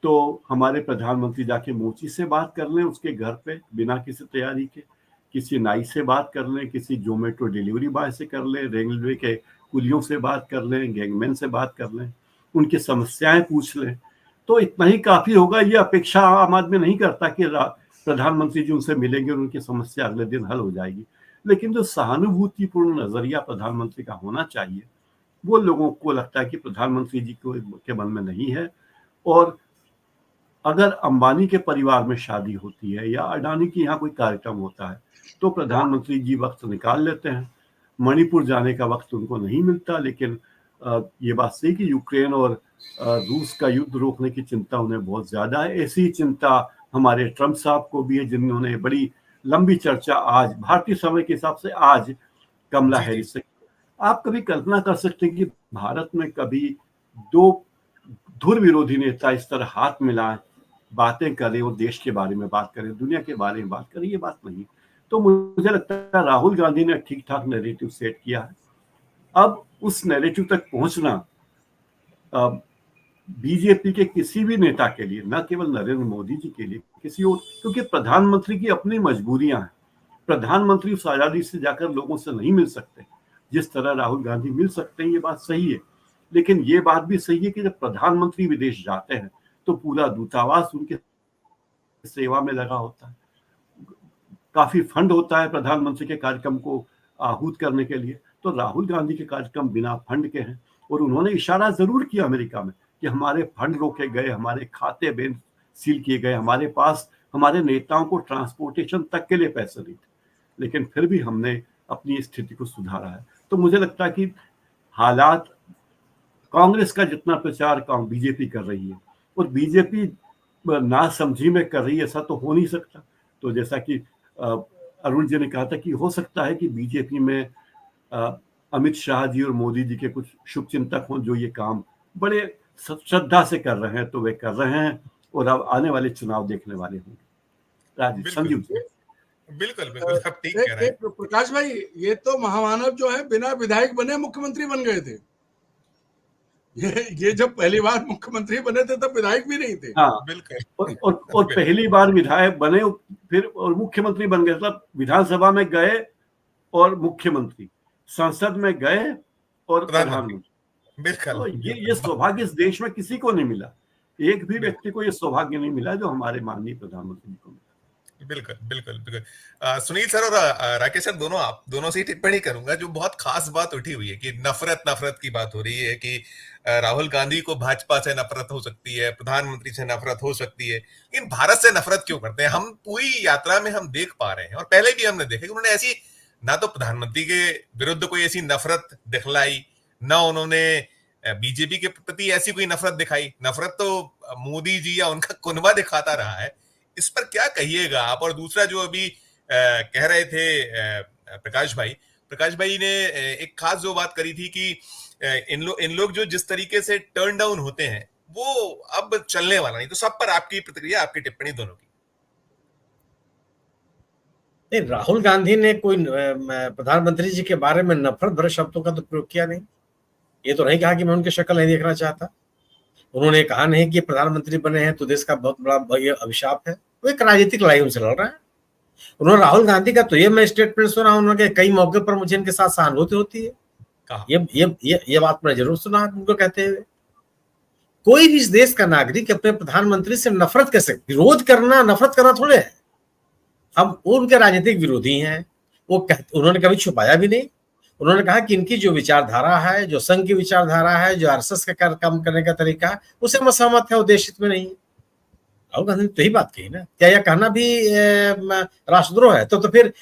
तो हमारे प्रधानमंत्री जाके मोची से बात कर लें उसके घर पे बिना किसी तैयारी के, किसी नाई से बात कर लें, किसी जोमेटो डिलीवरी बॉय से कर लें, रेलवे के कुलियों से बात कर लें, गैंगमैन से बात कर लें, उनकी समस्याएं पूछ लें, तो इतना ही काफी होगा। ये अपेक्षा आम आदमी नहीं करता कि प्रधानमंत्री जी उनसे मिलेंगे और उनकी समस्या अगले दिन हल हो जाएगी। लेकिन जो सहानुभूतिपूर्ण नजरिया प्रधानमंत्री का होना चाहिए वो लोगों को लगता है कि प्रधानमंत्री जी के मन में नहीं है। और अगर अंबानी के परिवार में शादी होती है या अडानी के यहाँ कोई कार्यक्रम होता है तो प्रधानमंत्री जी वक्त निकाल लेते हैं। मणिपुर जाने का वक्त उनको नहीं मिलता, लेकिन ये बात सही कि यूक्रेन और रूस का युद्ध रोकने की चिंता उन्हें बहुत ज्यादा है। ऐसी ही चिंता हमारे ट्रंप साहब को भी है, जिन्होंने बड़ी लंबी चर्चा आज भारतीय समय के हिसाब से आज कमला हैरिस से। आप कभी कल्पना कर सकते हैं कि भारत में कभी दो धुर विरोधी नेता इस तरह हाथ मिलाएं, बातें करें और देश के बारे में बात करें, दुनिया के बारे में बात करें? ये बात नहीं। तो मुझे लगता है राहुल गांधी ने ठीक ठाक नैरेटिव सेट किया है। अब उस नैरेटिव तक पहुंचना बीजेपी के किसी भी नेता के लिए, न केवल नरेंद्र मोदी जी के लिए, किसी और, क्योंकि प्रधानमंत्री की अपनी मजबूरियां हैं। प्रधानमंत्री उस आजादी से जाकर लोगों से नहीं मिल सकते जिस तरह राहुल गांधी मिल सकते हैं, ये बात सही है। लेकिन ये बात भी सही है कि जब प्रधानमंत्री विदेश जाते हैं तो पूरा दूतावास उनके सेवा में लगा होता है, काफी फंड होता है प्रधानमंत्री के कार्यक्रम को आहूत करने के लिए। तो राहुल गांधी के कार्यक्रम बिना फंड के हैं और उन्होंने इशारा जरूर किया अमेरिका में कि हमारे फंड रोके गए, हमारे खाते बेंच सील किए गए, हमारे पास हमारे नेताओं को ट्रांसपोर्टेशन तक के लिए पैसे नहीं थे, लेकिन फिर भी हमने अपनी स्थिति को सुधारा है। तो मुझे लगता है कि हालात, कांग्रेस का जितना प्रचार बीजेपी कर रही है और बीजेपी ना समझी में कर रही है, ऐसा तो हो नहीं सकता। तो जैसा कि अरुण जी ने कहा था कि हो सकता है कि बीजेपी में अमित शाह जी और मोदी जी के कुछ शुभचिंतक हों जो ये काम बड़े श्रद्धा से कर रहे हैं, तो वे कर रहे हैं और अब आने वाले चुनाव देखने वाले होंगे। राजीव, संजीव जी। बिल्कुल बिल्कुल, आप ठीक कह रहे हैं। प्रकाश भाई, ये तो महामानव जो है बिना विधायक बने मुख्यमंत्री बन गए थे। ये जब पहली बार मुख्यमंत्री बने थे तब विधायक भी नहीं थे। हाँ बिल्कुल। और पहली बार विधायक बने फिर और मुख्यमंत्री बन गए। मतलब विधानसभा में गए और मुख्यमंत्री, संसद में गए और प्रधानमंत्री। बिल्कुल। तो ये सौभाग्य इस देश में किसी को नहीं मिला, एक भी व्यक्ति को ये सौभाग्य नहीं मिला जो हमारे माननीय प्रधानमंत्री जी को मिला। बिल्कुल बिल्कुल बिल्कुल। सुनील सर और राकेश सर, दोनों से ही टिप्पणी करूंगा। जो बहुत खास बात उठी हुई है कि नफरत की बात हो रही है कि राहुल गांधी को भाजपा से नफरत हो सकती है, प्रधानमंत्री से नफरत हो सकती है, लेकिन भारत से नफरत क्यों करते हैं? हम पूरी यात्रा में हम देख पा रहे हैं और पहले भी हमने देखा कि उन्होंने ऐसी ना तो प्रधानमंत्री के विरुद्ध कोई ऐसी नफरत दिखलाई, ना उन्होंने बीजेपी के प्रति ऐसी कोई नफरत दिखाई। नफरत तो मोदी जी या उनका कुनबा दिखाता रहा है। इस पर क्या कहिएगा आप? और दूसरा जो अभी कह रहे थे प्रकाश भाई ने एक खास जो बात करी थी कि इन लोग जो जिस तरीके से टर्न डाउन होते हैं वो अब चलने वाला नहीं। तो सब पर आपकी प्रतिक्रिया, आपकी टिप्पणी दोनों की। नहीं, राहुल गांधी ने कोई प्रधानमंत्री जी के बारे में नफरत भरे शब्दों का तो प्रयोग किया नहीं। ये तो नहीं कहा कि मैं उनकी शक्ल नहीं देखना चाहता। उन्होंने कहा नहीं कि प्रधानमंत्री बने हैं तो देश का बहुत बड़ा अभिशाप है। वो एक राजनीतिक लड़ाई उनसे लड़ रहा है। उन्होंने राहुल गांधी का तो ये मैं स्टेटमेंट सुना, उन्होंने कई मौके पर मुझे इनके साथ सहानुभूति होती है। ये बात मैं जरूर सुना उनको कहते हुए। कोई भी इस देश का नागरिक अपने प्रधानमंत्री से नफरत कैसे, विरोध करना नफरत करना थोड़े है। हम उनके राजनीतिक विरोधी हैं, उन्होंने कभी छुपाया भी नहीं। उन्होंने कहा कि इनकी जो विचारधारा है, जो संघ की विचारधारा है, जो आरएसएस का काम करने का तरीका है, उससे मैं सहमत है, उद्देशित में नहीं है। राहुल गांधी ने तो ही बात कही ना। क्या यह कहना भी राष्ट्रद्रोह है? तो फिर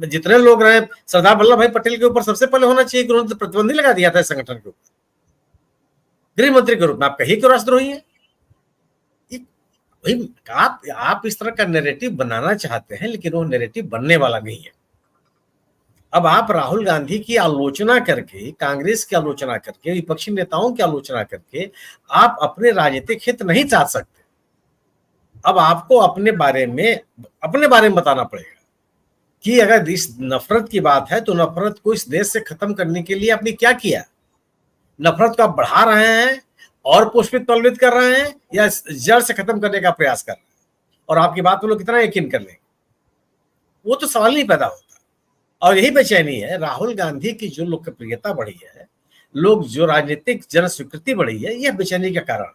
जितने लोग रहे, सरदार वल्लभ भाई पटेल के ऊपर सबसे पहले होना चाहिए कि उन्होंने प्रतिबंध लगा दिया था संगठन के ऊपर, गृह मंत्री के रूप में। आप कहिए क्यों राष्ट्रद्रोही है? आप इस तरह का नैरेटिव बनाना चाहते हैं, लेकिन वो नैरेटिव बनने वाला नहीं है। अब आप राहुल गांधी की आलोचना करके, कांग्रेस की आलोचना करके, विपक्षी नेताओं की आलोचना करके आप अपने राजनीतिक हित नहीं चाह सकते। अब आपको अपने बारे में बताना पड़ेगा कि अगर इस नफरत की बात है तो नफरत को इस देश से खत्म करने के लिए आपने क्या किया? नफरत को आप बढ़ा रहे हैं और पुष्पित पल्वित कर रहे हैं, या जड़ से खत्म करने का प्रयास कर रहे हैं? और आपकी बात में लोग कितना यकीन कर लेंगे, वो तो सवाल नहीं पैदा होता। और यही बेचैनी है। राहुल गांधी की जो लोकप्रियता बढ़ी है, जो राजनीतिक जन स्वीकृति बढ़ी है, यह बेचैनी का कारण।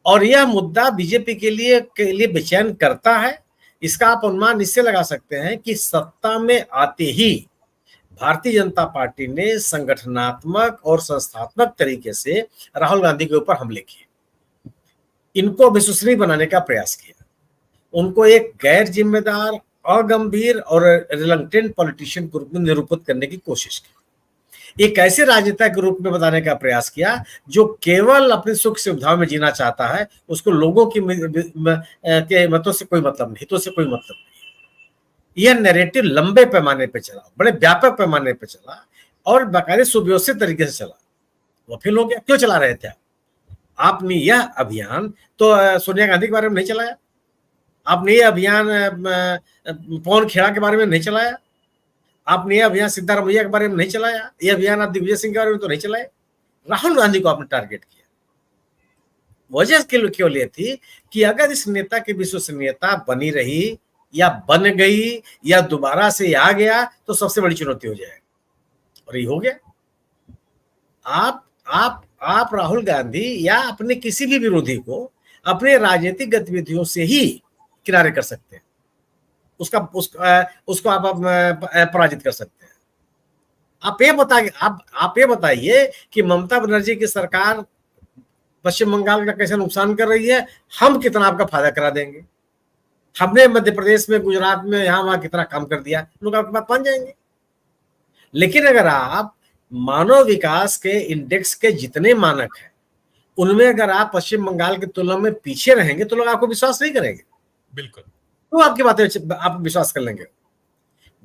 और यह मुद्दा बीजेपी के लिए बेचैन करता है, इसका आप अनुमान इससे लगा सकते हैं कि सत्ता में आते ही भारतीय जनता पार्टी ने संगठनात्मक और संस्थात्मक तरीके से राहुल गांधी के ऊपर हमले किए, इनको विश्वसनीय बनाने का प्रयास किया, उनको एक गैर जिम्मेदार, अगंभीर और रिलक्टेंट पॉलिटिशियन के रूप में निरूपित करने की कोशिश की, एक ऐसे राजनेता के रूप में बताने का प्रयास किया जो केवल अपनी सुख सुविधाओं में जीना चाहता है, उसको लोगों की के मतों से कोई मतलब नहीं, हितों से कोई मतलब नहीं। यह नैरेटिव लंबे पैमाने पे चला, बड़े व्यापक पैमाने पे चला और बाकायदे सुव्यवस्थित तरीके से चला। वो फिर लोग क्यों चला रहे थे? आपने यह अभियान तो सोनिया गांधी के बारे में नहीं चलाया, आपने ये अभियान पवन खेड़ा के बारे में नहीं चलाया, आपने ये अभियान सिद्धारमैया के बारे में नहीं चलाया, ये अभियान आप दिग्विजय सिंह के बारे में तो नहीं चलाए, राहुल गांधी को आपने टारगेट किया। वजह केवल ये थी कि अगर इस नेता की विश्वसनीयता बनी रही या बन गई या दोबारा से आ गया तो सबसे बड़ी चुनौती हो जाएगी, और ये हो गया। आप राहुल गांधी या अपने किसी भी विरोधी को अपने राजनीतिक गतिविधियों से ही किनारे कर सकते हैं, उसको आप पराजित कर सकते हैं। आप ये बताइए कि ममता बनर्जी की सरकार पश्चिम बंगाल का कैसे नुकसान कर रही है, हम कितना आपका फायदा करा देंगे। हमने मध्य प्रदेश में, गुजरात में, यहां वहां कितना काम कर दिया, लोग आपके बात मान जाएंगे। लेकिन अगर आप मानव विकास के इंडेक्स के जितने मानक हैं उनमें अगर आप पश्चिम बंगाल की तुलना में पीछे रहेंगे तो लोग आपको विश्वास नहीं करेंगे। बिल्कुल, तो आपकी बातें आप विश्वास कर लेंगे।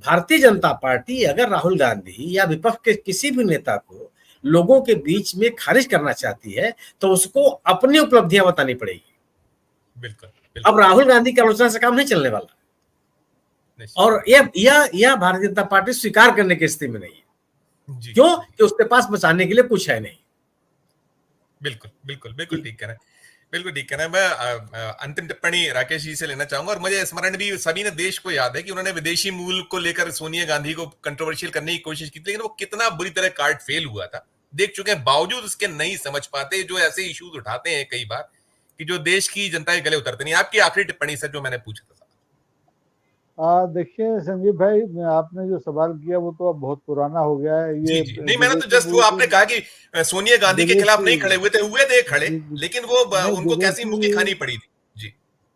भारतीय जनता पार्टी अगर राहुल गांधी या विपक्ष के किसी भी नेता को लोगों के बीच में खारिज करना चाहती है तो उसको अपनी उपलब्धियां बतानी पड़ेगी। बिल्कुल, अब राहुल गांधी की आलोचना से काम नहीं चलने वाला, और यह भारतीय जनता पार्टी स्वीकार करने की स्थिति में नहीं है। क्यों? कि उसके पास बचाने के लिए कुछ है नहीं। बिल्कुल बिल्कुल बिल्कुल ठीक कह रहे हैं, बिल्कुल ठीक कह रहे हैं। मैं अंतिम टिप्पणी राकेश जी से लेना चाहूंगा, और मुझे स्मरण भी सभी ने देश को याद है कि उन्होंने विदेशी मूल को लेकर सोनिया गांधी को कंट्रोवर्शियल करने की कोशिश की थी, लेकिन वो कितना बुरी तरह कार्ड फेल हुआ था देख चुके हैं। बावजूद उसके नहीं समझ पाते, जो ऐसे इश्यूज उठाते हैं कई बार कि जो देश की जनता के गले उतरते नहीं। आपकी आखिरी टिप्पणी से जो मैंने पूछा था। देखिए संजीव भाई, आपने जो सवाल किया वो तो अब बहुत पुराना हो गया है। जी ये जी, नहीं मैंने तो जस्ट वो आपने कहा कि सोनिया गांधी के खिलाफ नहीं खड़े हुए थे खड़े, लेकिन वो उनको कैसी मुक्की खानी पड़ी थी। जी,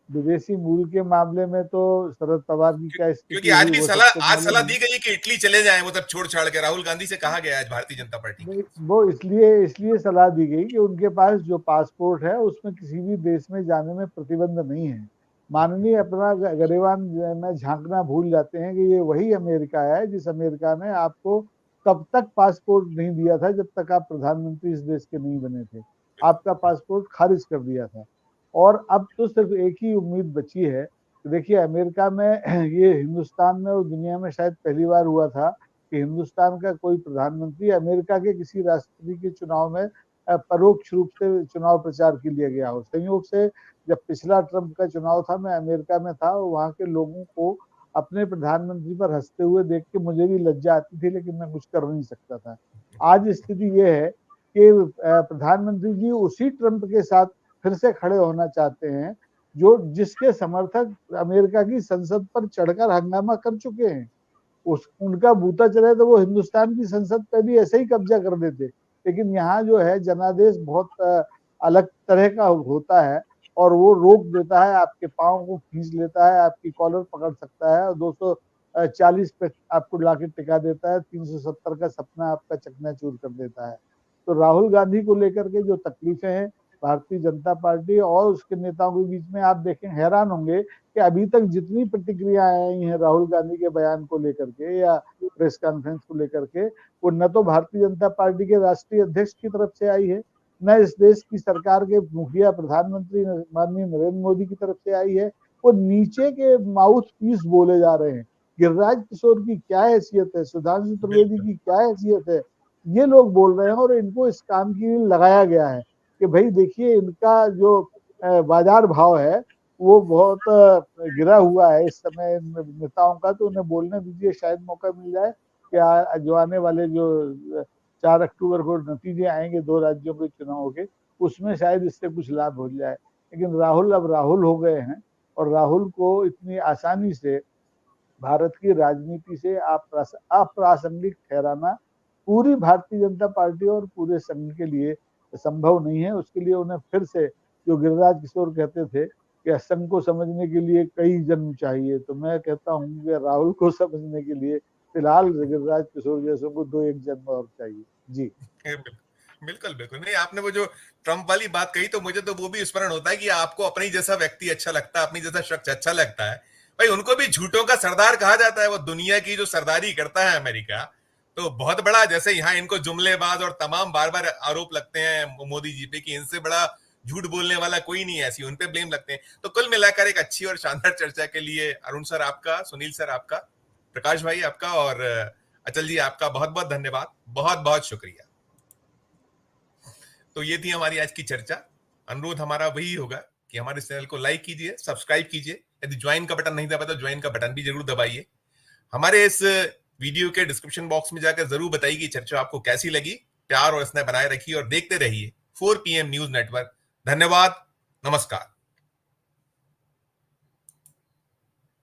विदेशी मूल के मामले में तो शरद पवार की क्या स्थिति क्योंकि आज हुई भी वो सलाह सबको मालूम दी गई कि इटली चले जाएं, वो सब छोड़ छाड़ के। राहुल गांधी से कहा गया आज भारतीय जनता पार्टी नहीं, वो इसलिए सलाह दी गई कि उनके पास जो पासपोर्ट है उसमें किसी भी देश में जाने में प्रतिबंध नहीं है। माननीय अपना गरेवान में झांकना भूल जाते हैं कि ये वही अमेरिका है जिस अमेरिका ने आपको तब तक पासपोर्ट नहीं दिया था जब तक आप प्रधानमंत्री इस देश के नहीं बने थे। आपका पासपोर्ट खारिज कर दिया था, और अब तो सिर्फ एक ही उम्मीद बची है। देखिए अमेरिका में ये हिंदुस्तान में और दुनिया में शायद पहली बार हुआ था कि हिंदुस्तान का कोई प्रधानमंत्री अमेरिका के किसी राष्ट्रपति के चुनाव में परोक्ष रूप से चुनाव प्रचार के लिए गया हो। संयोग से जब पिछला ट्रंप का चुनाव था, मैं अमेरिका में था, वहां के लोगों को अपने प्रधानमंत्री पर हंसते हुए देख के मुझे भी लज्जा आती थी, लेकिन मैं कुछ कर नहीं सकता था। आज स्थिति ये है कि प्रधानमंत्री जी उसी ट्रंप के साथ फिर से खड़े होना चाहते हैं जो जिसके समर्थक अमेरिका की संसद पर चढ़कर हंगामा कर चुके हैं। उनका बूता चले तो वो हिंदुस्तान की संसद पे भी ऐसे ही कब्जा कर देते। लेकिन यहाँ जो है जनादेश बहुत अलग तरह का होता है, और वो रोक देता है, आपके पाँव को खींच लेता है, आपकी कॉलर पकड़ सकता है और 240 पे आपको लाके टिका देता है, 370 का सपना आपका चकनाचूर कर देता है। तो राहुल गांधी को लेकर के जो तकलीफें हैं भारतीय जनता पार्टी और उसके नेताओं के बीच में, आप देखें हैरान होंगे कि अभी तक जितनी प्रतिक्रियाएं आई हैं राहुल गांधी के बयान को लेकर के या प्रेस कॉन्फ्रेंस को लेकर के, वो न तो भारतीय जनता पार्टी के राष्ट्रीय अध्यक्ष की तरफ से आई है, न इस देश की सरकार के मुखिया प्रधानमंत्री माननीय नरेंद्र मोदी की तरफ से आई है। वो नीचे के माउथ पीस बोले जा रहे हैं। गिरिराज किशोर की क्या हैसियत है, सुधांशु त्रिवेदी की क्या हैसियत है, ये लोग बोल रहे हैं, और इनको इस काम के लिए लगाया गया है कि भाई देखिए इनका जो बाजार भाव है वो बहुत गिरा हुआ है इस समय नेताओं का, तो उन्हें बोलने दीजिए, शायद मौका मिल जाए कि जो आने वाले जो 4 अक्टूबर को नतीजे आएंगे 2 राज्यों के चुनाव के, उसमें शायद इससे कुछ लाभ हो जाए। लेकिन राहुल अब राहुल हो गए हैं, और राहुल को इतनी आसानी से भारत की राजनीति से अप्रासंगिक ठहराना पूरी भारतीय जनता पार्टी और पूरे संघ के लिए संभव नहीं है। उसके लिए उन्हें फिर से, जो गिरिराज किशोर कहते थे कि संघ को समझने के लिए कई जन्म चाहिए, तो मैं कहता हूँ कि राहुल को समझने के लिए फिलहाल गिरिराज किशोर जैसे को 2-1 जन्म और चाहिए। जी बिल्कुल बिल्कुल। नहीं, आपने वो जो ट्रंप वाली बात कही तो मुझे तो वो भी स्मरण होता है कि आपको अपनी जैसा व्यक्ति अच्छा लगता है, अपनी जैसा शख्स अच्छा लगता है, भाई उनको भी झूठों का सरदार कहा जाता है। वो दुनिया की जो सरदारी करता है अमेरिका, तो बहुत बड़ा, जैसे यहाँ इनको जुमलेबाज और तमाम बार बार आरोप लगते हैं मोदी जी पे कि इनसे बड़ा झूठ बोलने वाला कोई नहीं है, ऐसी उन पे ब्लेम लगते हैं। तो कुल मिलाकर एक अच्छी और शानदार चर्चा के लिए अरुण सर आपका, सुनील सर आपका, प्रकाश भाई आपका और अचल जी आपका बहुत बहुत धन्यवाद, बहुत बहुत शुक्रिया। तो ये थी हमारी आज की चर्चा। अनुरोध हमारा वही होगा कि हमारे इस चैनल को लाइक कीजिए, सब्सक्राइब कीजिए, यदि ज्वाइन का बटन नहीं दबा तो ज्वाइन का बटन भी जरूर दबाइए। हमारे इस वीडियो के डिस्क्रिप्शन बॉक्स में जाकर जरूर बताइए कि चर्चा आपको कैसी लगी। प्यार और स्नेह बनाए रखिए और देखते रहिए 4 PM न्यूज नेटवर्क। धन्यवाद, नमस्कार।